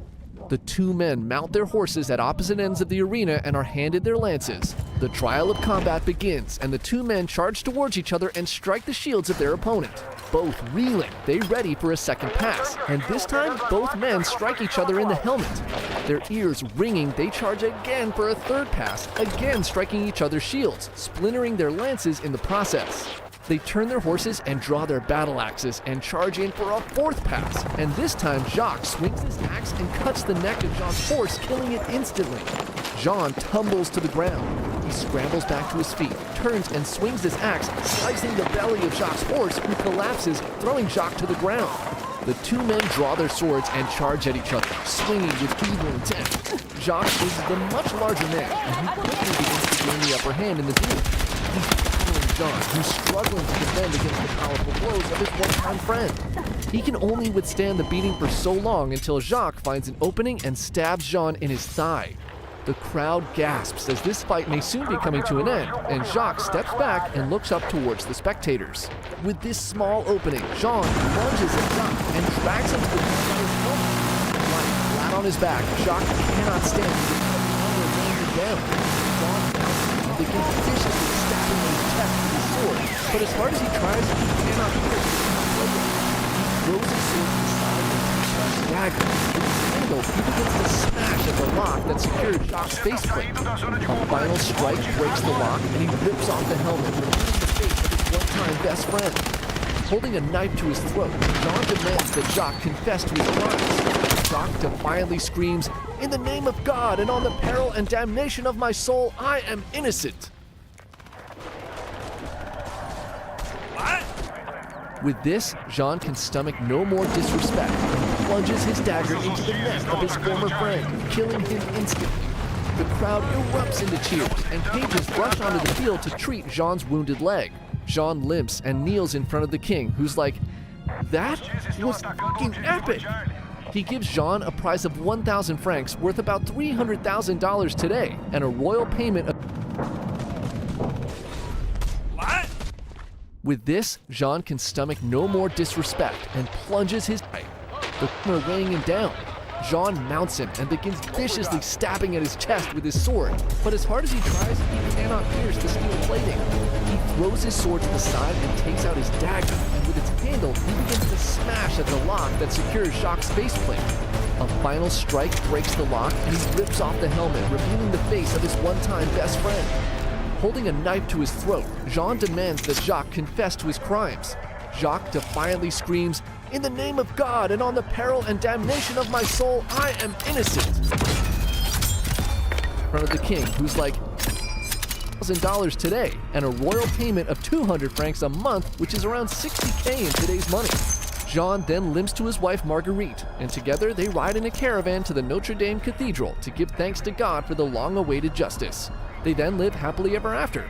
The two men mount their horses at opposite ends of the arena and are handed their lances. The trial of combat begins, and the two men charge towards each other and strike the shields of their opponent. Both reeling, they ready for a second pass, and this time both men strike each other in the helmet. Their ears ringing, they charge again for a third pass, again striking each other's shields, splintering their lances in the process. They turn their horses and draw their battle axes and charge in for a fourth pass, and this time Jacques swings his axe and cuts the neck of Jean's horse, killing it instantly. Jean tumbles to the ground. He scrambles back to his feet, turns and swings his axe, slicing the belly of Jacques' horse, who collapses, throwing Jacques to the ground. The two men draw their swords and charge at each other, swinging with evil intent. Jacques is the much larger man, and he quickly begins to gain the upper hand in the duel. He's battling Jean, who's struggling to defend against the powerful blows of his one-time friend. He can only withstand the beating for so long until Jacques finds an opening and stabs Jean in his thigh. The crowd gasps as this fight may soon be coming to an end, and Jacques steps back and looks up towards the spectators. With this small opening, Jean lunges at Jacques and drags him to the ground by his helmet. Lying flat on his back, Jacques cannot stand to laying him down. Jean pounces and begins viciously stabbing at his chest with his sword, but as hard as he tries, he cannot pierce it. He throws his sword to the side and takes Jacques' dagger. He begins to smash at the lock that secured Jacques' faceplate. A final strike breaks the lock, and he rips off the helmet, revealing the face of his one-time best friend. Holding a knife to his throat, Jean demands that Jacques confess to his crimes. Jacques defiantly screams, "In the name of God and on the peril and damnation of my soul, I am innocent." With this, Jean can stomach no more disrespect and plunges his dagger into the neck of his former friend, killing him instantly. The crowd erupts into cheers, and pages rush onto the field to treat Jean's wounded leg. Jean limps and kneels in front of the king, who's like, "That was fucking epic!" He gives Jean a prize of 1,000 francs, worth about $300,000 today, and a royal payment of... With this, Jean can stomach no more disrespect and plunges his knife, the corner weighing him down. Jean mounts him and begins viciously stabbing at his chest with his sword, but as hard as he tries, he cannot pierce the steel plating. He throws his sword to the side and takes out his dagger, and with its handle, he begins to smash at the lock that secures Jacques' faceplate. A final strike breaks the lock, and he rips off the helmet, revealing the face of his one-time best friend. Holding a knife to his throat, Jean demands that Jacques confess to his crimes. Jacques defiantly screams, "In the name of God and on the peril and damnation of my soul, I am innocent!" In front of the king, who's like, $1,000 today, and a royal payment of 200 francs a month, which is around 60K in today's money. Jean then limps to his wife Marguerite, and together they ride in a caravan to the Notre Dame Cathedral to give thanks to God for the long-awaited justice. They then live happily ever after.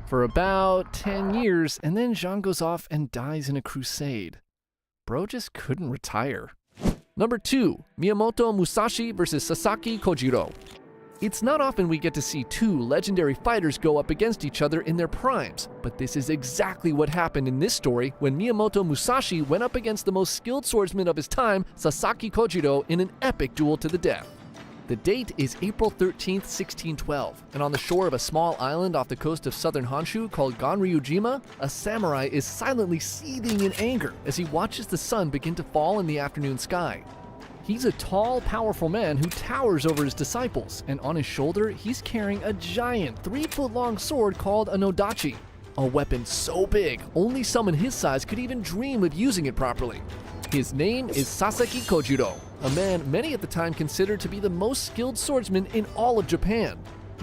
for about 10 years, and then Jean goes off and dies in a crusade. Bro just couldn't retire. Number 2, Miyamoto Musashi versus Sasaki Kojiro. It's not often we get to see two legendary fighters go up against each other in their primes, but this is exactly what happened in this story when Miyamoto Musashi went up against the most skilled swordsman of his time, Sasaki Kojiro, in an epic duel to the death. The date is April 13th, 1612, and on the shore of a small island off the coast of southern Honshu called Ganryujima, a samurai is silently seething in anger as he watches the sun begin to fall in the afternoon sky. He's a tall, powerful man who towers over his disciples, and on his shoulder, he's carrying a giant 3-foot-long sword called a nodachi, a weapon so big, only someone his size could even dream of using it properly. His name is Sasaki Kojiro, a man many at the time considered to be the most skilled swordsman in all of Japan.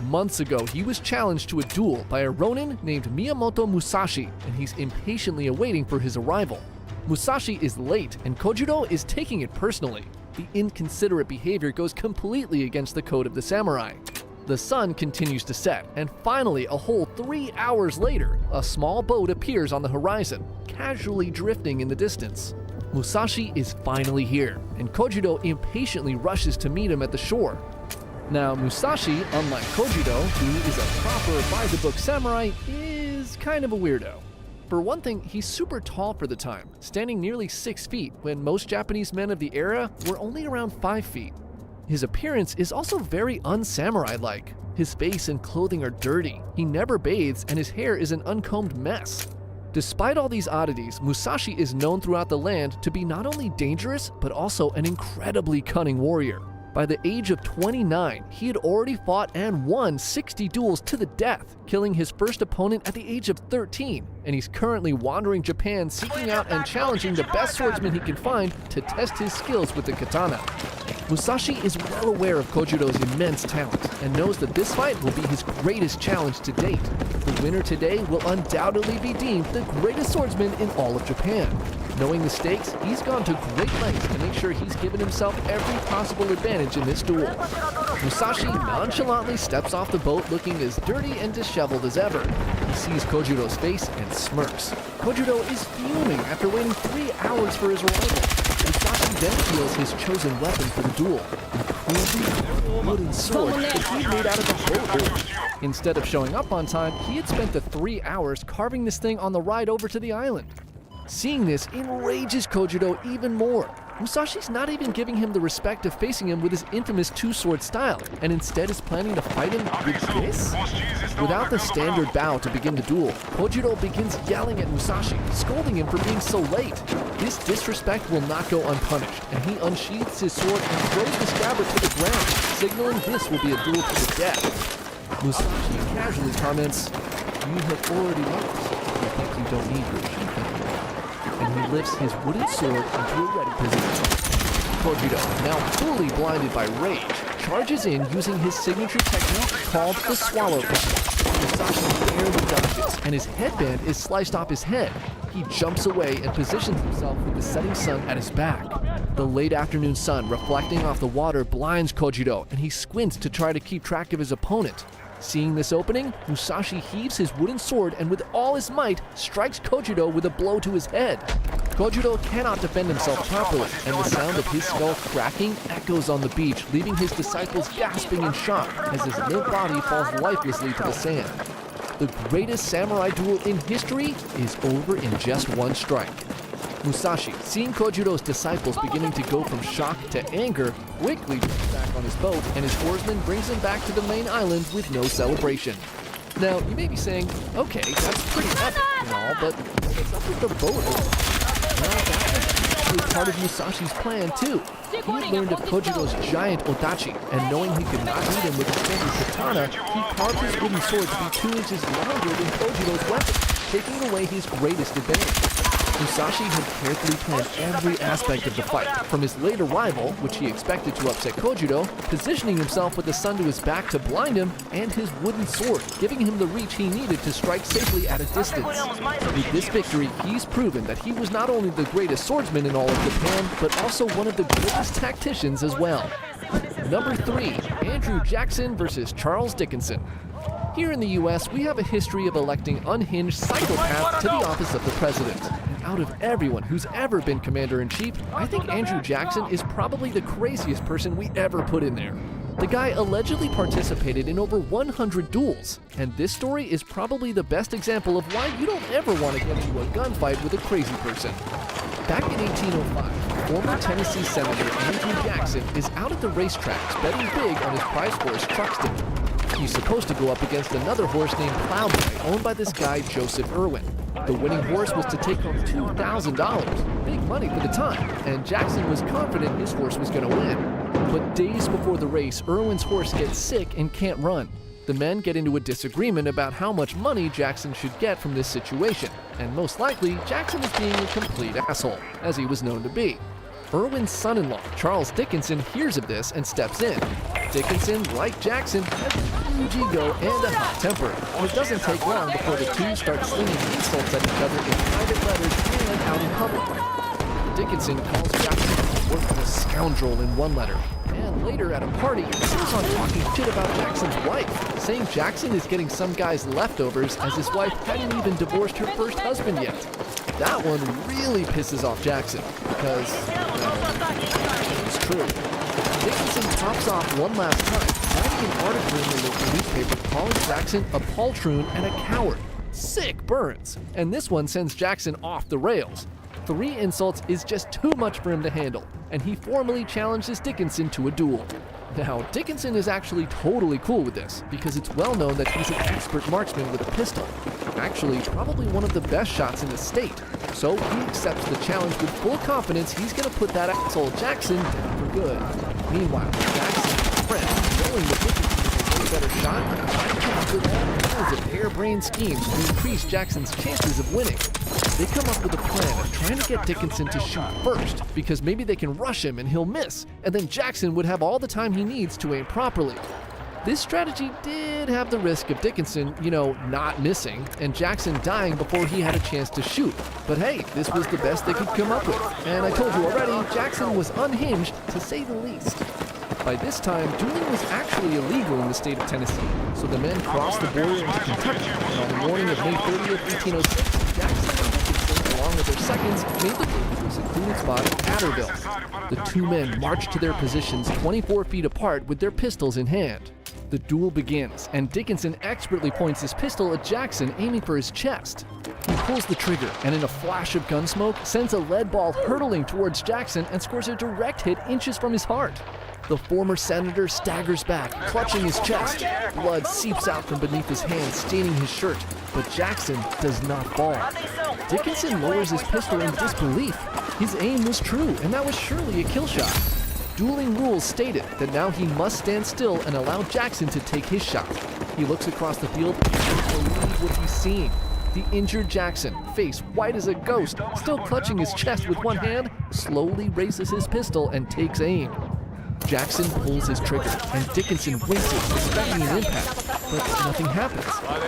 Months ago, he was challenged to a duel by a ronin named Miyamoto Musashi, and he's impatiently awaiting for his arrival. Musashi is late, and Kojiro is taking it personally. The inconsiderate behavior goes completely against the code of the samurai. The sun continues to set, and finally, a whole 3 hours later, a small boat appears on the horizon, casually drifting in the distance. Musashi is finally here, and Kojiro impatiently rushes to meet him at the shore. Now, Musashi, unlike Kojiro, who is a proper by-the-book samurai, is kind of a weirdo. For one thing, he's super tall for the time, standing nearly 6 feet when most Japanese men of the era were only around 5 feet. His appearance is also very un-samurai-like. His face and clothing are dirty, he never bathes, and his hair is an uncombed mess. Despite all these oddities, Musashi is known throughout the land to be not only dangerous, but also an incredibly cunning warrior. By the age of 29, he had already fought and won 60 duels to the death, killing his first opponent at the age of 13, and he's currently wandering Japan seeking out and challenging the best swordsman he can find to test his skills with the katana. Musashi is well aware of Kojiro's immense talent and knows that this fight will be his greatest challenge to date. The winner today will undoubtedly be deemed the greatest swordsman in all of Japan. Knowing the stakes, he's gone to great lengths to make sure he's given himself every possible advantage in this duel. Musashi nonchalantly steps off the boat looking as dirty and disheveled as ever. He sees Kojiro's face and smirks. Kojiro is fuming after waiting 3 hours for his arrival. Musashi then feels his chosen weapon for the duel, a crude wooden sword that he made out of a boat. Instead of showing up on time, he had spent the 3 hours carving this thing on the ride over to the island. Seeing this enrages Kojiro even more. Musashi's not even giving him the respect of facing him with his infamous two-sword style, and instead is planning to fight him with this? Without the standard bow to begin the duel, Kojiro begins yelling at Musashi, scolding him for being so late. This disrespect will not go unpunished, and he unsheathes his sword and throws the scabbard to the ground, signaling this will be a duel to the death. Musashi casually comments, "You have already lost. You think you don't need your sheath anymore." And he lifts his wooden sword into a ready position. Kojiro, now fully blinded by rage, charges in using his signature technique called the swallow punch. Musashi barely dodges, and his headband is sliced off his head. He jumps away and positions himself with the setting sun at his back. The late afternoon sun reflecting off the water blinds Kojiro, and he squints to try to keep track of his opponent. Seeing this opening, Musashi heaves his wooden sword and with all his might strikes Kojiro with a blow to his head. Kojiro cannot defend himself properly, and the sound of his skull cracking echoes on the beach, leaving his disciples gasping in shock as his limp body falls lifelessly to the sand. The greatest samurai duel in history is over in just one strike. Musashi, seeing Kojiro's disciples beginning to go from shock to anger, quickly jumps back on his boat, and his oarsman brings him back to the main island with no celebration. Now, you may be saying, okay, that's pretty epic and all, but what's up with the boat? Well, that was actually part of Musashi's plan, too. He learned of Kojiro's giant odachi, and knowing he could not beat him with a standard katana, he carved his wooden sword to be 2 inches longer than Kojiro's weapon, taking away his greatest advantage. Musashi had carefully planned every aspect of the fight, from his late arrival, which he expected to upset Kojiro, positioning himself with the sun to his back to blind him, and his wooden sword, giving him the reach he needed to strike safely at a distance. With this victory, he's proven that he was not only the greatest swordsman in all of Japan, but also one of the greatest tacticians as well. Number 3, Andrew Jackson versus Charles Dickinson. Here in the US, we have a history of electing unhinged psychopaths to the office of the president. And out of everyone who's ever been commander-in-chief, I think Andrew Jackson is probably the craziest person we ever put in there. The guy allegedly participated in over 100 duels, and this story is probably the best example of why you don't ever want to get into a gunfight with a crazy person. Back in 1805, former Tennessee Senator Andrew Jackson is out at the racetracks betting big on his prize horse Truxton. He's supposed to go up against another horse named Plowboy, owned by this guy Joseph Irwin. The winning horse was to take home $2,000, big money for the time, and Jackson was confident his horse was going to win. But days before the race, Irwin's horse gets sick and can't run. The men get into a disagreement about how much money Jackson should get from this situation, and most likely, Jackson is being a complete asshole, as he was known to be. Irwin's son-in-law, Charles Dickinson, hears of this and steps in. Dickinson, like Jackson, has a huge ego and a hot temper, and it doesn't take long before the two start slinging insults at each other in private letters and out in public. Dickinson calls Jackson a worthless scoundrel in one letter, and later at a party, he goes on talking shit about Jackson's wife, saying Jackson is getting some guy's leftovers as his wife hadn't even divorced her first husband yet. That one really pisses off Jackson, because, well, it's true. Dickinson pops off one last time, writing an article in the local newspaper calling Jackson a poltroon and a coward. Sick burns. And this one sends Jackson off the rails. 3 insults is just too much for him to handle, and he formally challenges Dickinson to a duel. Now, Dickinson is actually totally cool with this, because it's well known that he's an expert marksman with a pistol. Actually, probably one of the best shots in the state. So he accepts the challenge with full confidence he's going to put that asshole Jackson down for good. Meanwhile, Jackson's friend, knowing that Dickinson is a way better shot, tries to come up with all kinds of harebrained schemes to increase Jackson's chances of winning. They come up with a plan of trying to get Dickinson to shoot first, because maybe they can rush him and he'll miss, and then Jackson would have all the time he needs to aim properly. This strategy did have the risk of Dickinson, not missing, and Jackson dying before he had a chance to shoot. But hey, this was the best they could come up with. And I told you already, Jackson was unhinged, to say the least. By this time, dueling was actually illegal in the state of Tennessee, so the men crossed the border into Kentucky, and on the morning of May 30th, 1806, Jackson and Dickinson, along with their seconds, made the move to a secluded spot in Atterville. The two men marched to their positions 24 feet apart with their pistols in hand. The duel begins, and Dickinson expertly points his pistol at Jackson, aiming for his chest. He pulls the trigger, and in a flash of gun smoke, sends a lead ball hurtling towards Jackson and scores a direct hit inches from his heart. The former senator staggers back, clutching his chest. Blood seeps out from beneath his hand, staining his shirt, but Jackson does not fall. Dickinson lowers his pistol in disbelief. His aim was true, and that was surely a kill shot. Dueling rules stated that now he must stand still and allow Jackson to take his shot. He looks across the field and can't believe what he's seeing. The injured Jackson, face white as a ghost, still clutching his chest with one hand, slowly raises his pistol and takes aim. Jackson pulls his trigger, and Dickinson winces, expecting an impact, but nothing happens.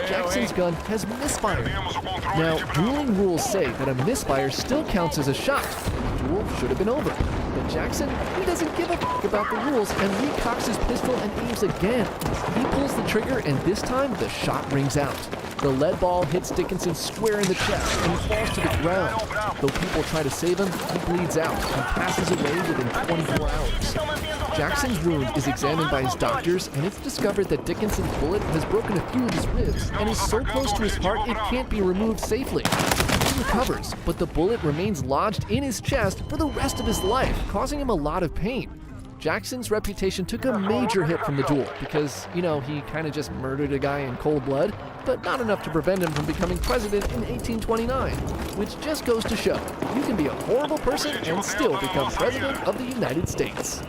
Jackson's gun has misfired. Now, dueling rules say that a misfire still counts as a shot. The duel should have been over. But Jackson, he doesn't give a fuck about the rules and recocks his pistol and aims again. He pulls the trigger, and this time the shot rings out. The lead ball hits Dickinson square in the chest, and he falls to the ground. Though people try to save him, he bleeds out and passes away within 24 hours. Jackson's wound is examined by his doctors, and it's discovered that Dickinson's bullet has broken a few of his ribs and is so close to his heart it can't be removed safely. He recovers, but the bullet remains lodged in his chest for the rest of his life, causing him a lot of pain. Jackson's reputation took a major hit from the duel because, he kind of just murdered a guy in cold blood, but not enough to prevent him from becoming president in 1829, which just goes to show you can be a horrible person and still become president of the United States.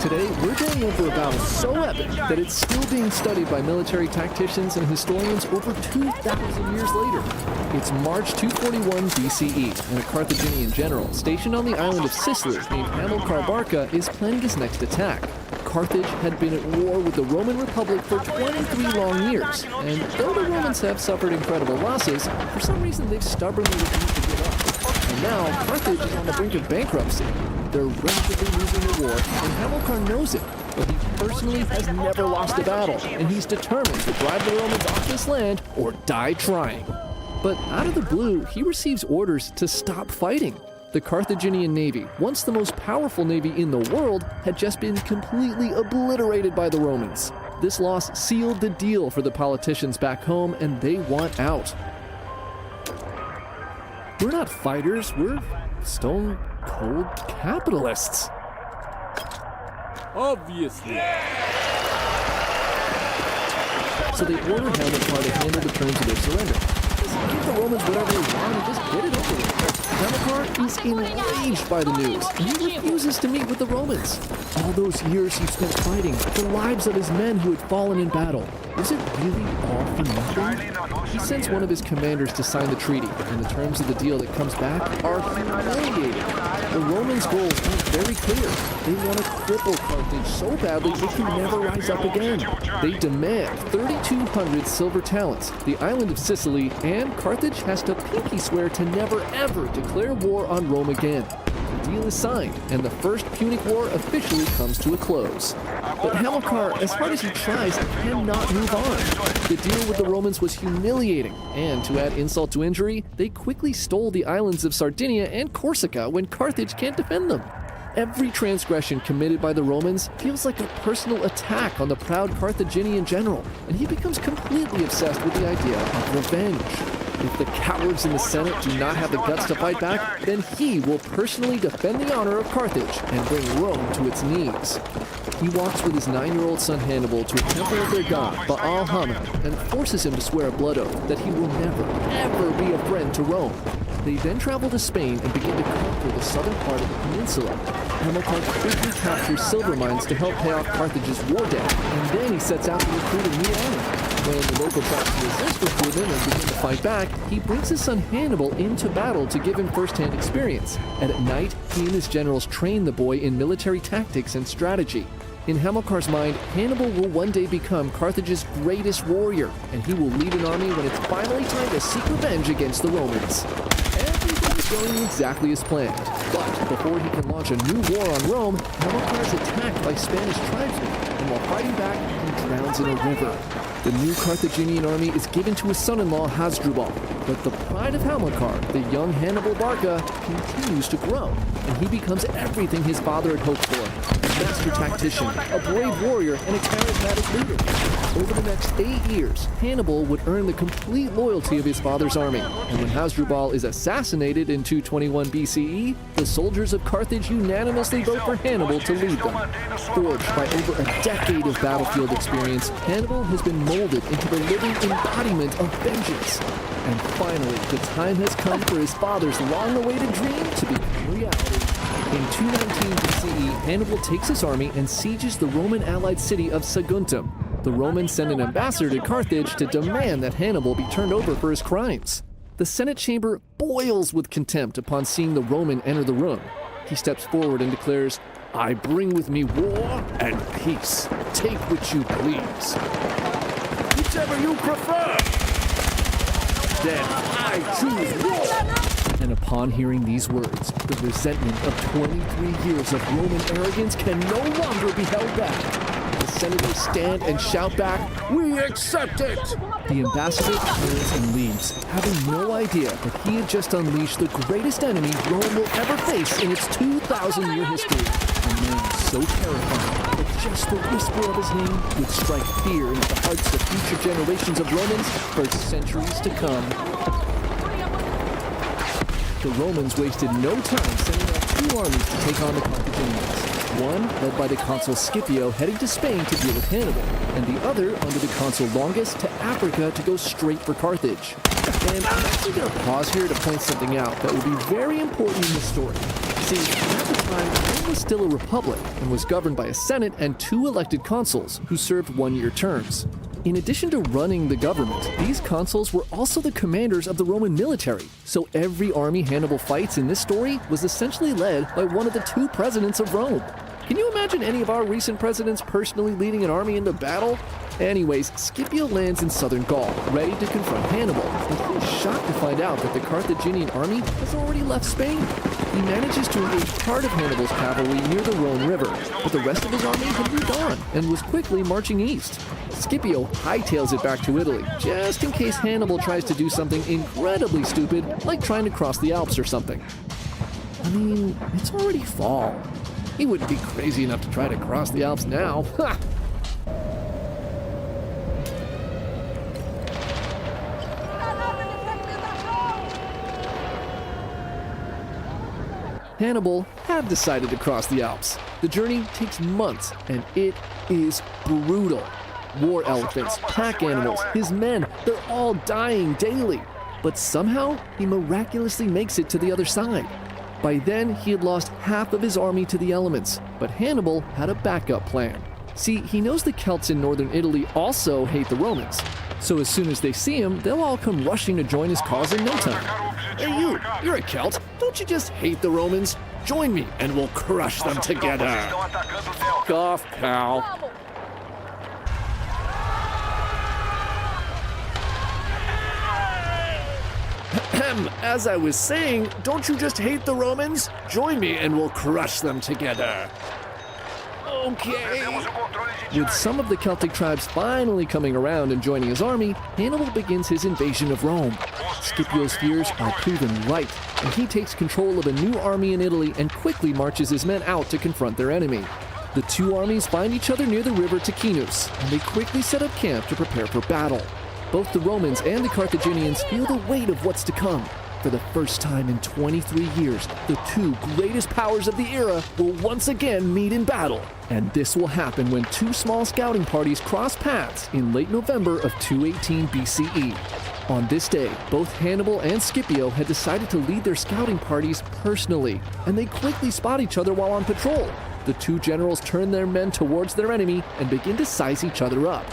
Today, we're going over a battle so epic that it's still being studied by military tacticians and historians over 2,000 years later. It's March 241 BCE, and a Carthaginian general stationed on the island of Sicily named Hamilcar Barca is planning his next attack. Carthage had been at war with the Roman Republic for 23 long years, and though the Romans have suffered incredible losses, for some reason they've stubbornly refused to give up. And now, Carthage is on the brink of bankruptcy. They're rapidly losing the war, and Hamilcar knows it. But he personally has never lost a battle, and he's determined to drive the Romans off this land or die trying. But out of the blue, he receives orders to stop fighting. The Carthaginian navy, once the most powerful navy in the world, had just been completely obliterated by the Romans. This loss sealed the deal for the politicians back home, and they want out. We're not fighters, we're stone-cold capitalists. Obviously. So they order Hamilcar to handle the terms of their surrender. Just give the Romans whatever they want and just get it over with. Hamilcar is enraged by the news, and he refuses to meet with the Romans. All those years he spent fighting, the lives of his men who had fallen in battle, was it really all for nothing? He sends one of his commanders to sign the treaty, and the terms of the deal that comes back are humiliating. The Romans' goals are very clear. They want to cripple Carthage so badly it can never rise up again. They demand 3,200 silver talents, the island of Sicily, and Carthage has to pinky swear to never ever declare war on Rome again. The deal is signed, and the First Punic War officially comes to a close. But Hamilcar, as hard as he tries, cannot move on. The deal with the Romans was humiliating, and to add insult to injury, they quickly stole the islands of Sardinia and Corsica when Carthage can't defend them. Every transgression committed by the Romans feels like a personal attack on the proud Carthaginian general, and he becomes completely obsessed with the idea of revenge. If the cowards in the Senate do not have the guts to fight back, then he will personally defend the honor of Carthage and bring Rome to its knees. He walks with his 9-year-old son Hannibal to a temple of their god, Baal-Hamon, and forces him to swear a blood oath that he will never, ever be a friend to Rome. They then travel to Spain and begin to conquer the southern part of the peninsula. Hamilcar quickly captures silver mines to help pay off Carthage's war debt, and then he sets out to recruit a new army. When the local tribes resist recruiting and begin to fight back, he brings his son Hannibal into battle to give him first-hand experience. And at night, he and his generals train the boy in military tactics and strategy. In Hamilcar's mind, Hannibal will one day become Carthage's greatest warrior, and he will lead an army when it's finally time to seek revenge against the Romans. Everything is going exactly as planned, but before he can launch a new war on Rome, Hamilcar is attacked by Spanish tribesmen, and while fighting back, he drowns in a river. The new Carthaginian army is given to his son-in-law Hasdrubal, but the pride of Hamilcar, the young Hannibal Barca, continues to grow, and he becomes everything his father had hoped for: a master tactician, a brave warrior, and a charismatic leader. Over the next 8 years, Hannibal would earn the complete loyalty of his father's army, and when Hasdrubal is assassinated in 221 BCE, the soldiers of Carthage unanimously vote for Hannibal to lead them. Forged by over a decade of battlefield experience, Hannibal has been molded into the living embodiment of vengeance. And finally, the time has come for his father's long-awaited dream to become reality. In 219 BCE, Hannibal takes his army and sieges the Roman-allied city of Saguntum. The Romans send an ambassador to Carthage to demand that Hannibal be turned over for his crimes. The Senate chamber boils with contempt upon seeing the Roman enter the room. He steps forward and declares, "I bring with me war and peace. Take which you please." "Whichever you prefer." "Then I choose war." And upon hearing these words, the resentment of 23 years of Roman arrogance can no longer be held back. The senators stand and shout back, "We accept it!" The ambassador turns and leaves, having no idea that he had just unleashed the greatest enemy Rome will ever face in its 2,000-year history. A man so terrifying that just the whisper of his name would strike fear into the hearts of future generations of Romans for centuries to come. The Romans wasted no time sending out 2 armies to take on the Carthaginians. One led by the consul Scipio heading to Spain to deal with Hannibal, and the other under the consul Longus to Africa to go straight for Carthage. And I'm actually going to pause here to point something out that will be very important in this story. See, at the time, Rome was still a republic and was governed by a senate and 2 elected consuls who served 1-year terms. In addition to running the government, these consuls were also the commanders of the Roman military, so every army Hannibal fights in this story was essentially led by one of the 2 presidents of Rome. Can you imagine any of our recent presidents personally leading an army into battle? Anyways, Scipio lands in southern Gaul, ready to confront Hannibal, but he's shocked to find out that the Carthaginian army has already left Spain. He manages to engage part of Hannibal's cavalry near the Rhone River, but the rest of his army had moved on and was quickly marching east. Scipio hightails it back to Italy, just in case Hannibal tries to do something incredibly stupid, like trying to cross the Alps or something. I mean, it's already fall. He wouldn't be crazy enough to try to cross the Alps now. Ha! Hannibal had decided to cross the Alps. The journey takes months, and it is brutal. War elephants, pack animals, his men, they're all dying daily. But somehow, he miraculously makes it to the other side. By then, he had lost half of his army to the elements, but Hannibal had a backup plan. See, he knows the Celts in northern Italy also hate the Romans. So as soon as they see him, they'll all come rushing to join his cause in no time. Hey you're a Celt. Don't you just hate the Romans? Join me and we'll crush them together. Fuck off, pal. As I was saying, don't you just hate the Romans? Join me and we'll crush them together. Okay. With some of the Celtic tribes finally coming around and joining his army, Hannibal begins his invasion of Rome. Scipio's fears are proven right, and he takes control of a new army in Italy and quickly marches his men out to confront their enemy. The two armies find each other near the river Ticinus, and they quickly set up camp to prepare for battle. Both the Romans and the Carthaginians feel the weight of what's to come. For the first time in 23 years, the two greatest powers of the era will once again meet in battle. And this will happen when two small scouting parties cross paths in late November of 218 BCE. On this day, both Hannibal and Scipio had decided to lead their scouting parties personally, and they quickly spot each other while on patrol. The two generals turn their men towards their enemy and begin to size each other up.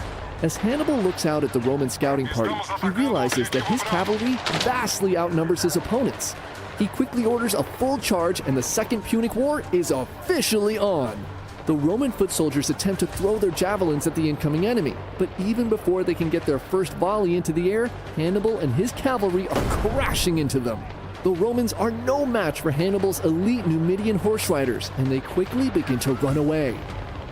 As Hannibal looks out at the Roman scouting party, he realizes that his cavalry vastly outnumbers his opponents. He quickly orders a full charge, and the Second Punic War is officially on. The Roman foot soldiers attempt to throw their javelins at the incoming enemy, but even before they can get their first volley into the air, Hannibal and his cavalry are crashing into them. The Romans are no match for Hannibal's elite Numidian horse riders, and they quickly begin to run away.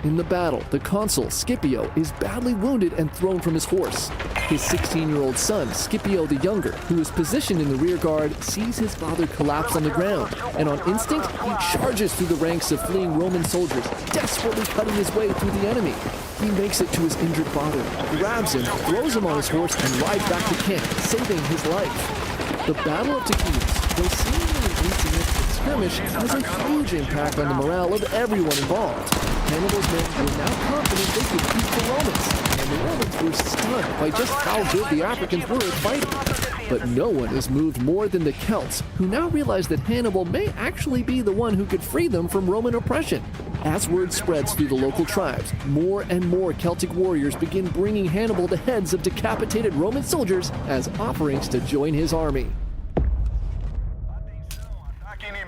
In the battle, the consul, Scipio, is badly wounded and thrown from his horse. His 16-year-old son, Scipio the Younger, who is positioned in the rear guard, sees his father collapse on the ground, and on instinct, he charges through the ranks of fleeing Roman soldiers, desperately cutting his way through the enemy. He makes it to his injured father, grabs him, throws him on his horse, and rides back to camp, saving his life. The Battle of Ticinus, though seemingly insignificant skirmish, has a huge impact on the morale of everyone involved. Hannibal's men were now confident they could beat the Romans, and the Romans were stunned by just how good the Africans were at fighting. But no one is moved more than the Celts, who now realize that Hannibal may actually be the one who could free them from Roman oppression. As word spreads through the local tribes, more and more Celtic warriors begin bringing Hannibal the heads of decapitated Roman soldiers as offerings to join his army.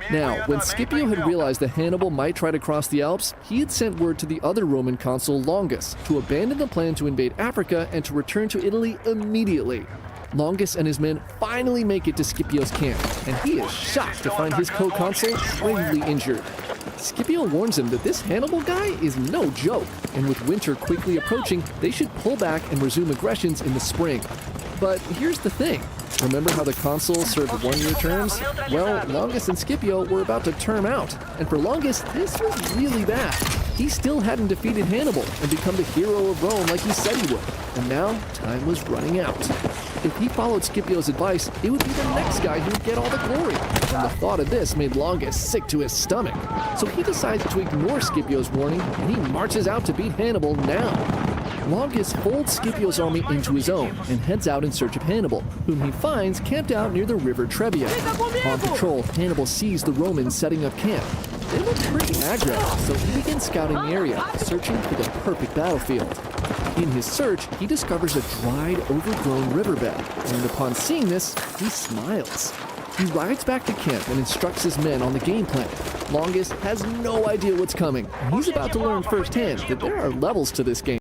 Now, when Scipio had realized that Hannibal might try to cross the Alps, he had sent word to the other Roman consul Longus to abandon the plan to invade Africa and to return to Italy immediately. Longus and his men finally make it to Scipio's camp, and he is shocked to find his co-consul gravely injured. Scipio warns him that this Hannibal guy is no joke, and with winter quickly approaching, they should pull back and resume aggressions in the spring. But here's the thing. Remember how the consuls served one-year terms? Well, Longus and Scipio were about to term out, and for Longus, this was really bad. He still hadn't defeated Hannibal and become the hero of Rome like he said he would, and now time was running out. If he followed Scipio's advice, it would be the next guy who would get all the glory, and the thought of this made Longus sick to his stomach. So he decides to ignore Scipio's warning, and he marches out to beat Hannibal now. Longus folds Scipio's army into his own and heads out in search of Hannibal, whom he finds camped out near the river Trebia. On patrol, Hannibal sees the Romans setting up camp. They look pretty aggro, so he begins scouting the area, searching for the perfect battlefield. In his search, he discovers a dried, overgrown riverbed, and upon seeing this, he smiles. He rides back to camp and instructs his men on the game plan. Longest has no idea what's coming, and he's about to learn firsthand that there are levels to this game.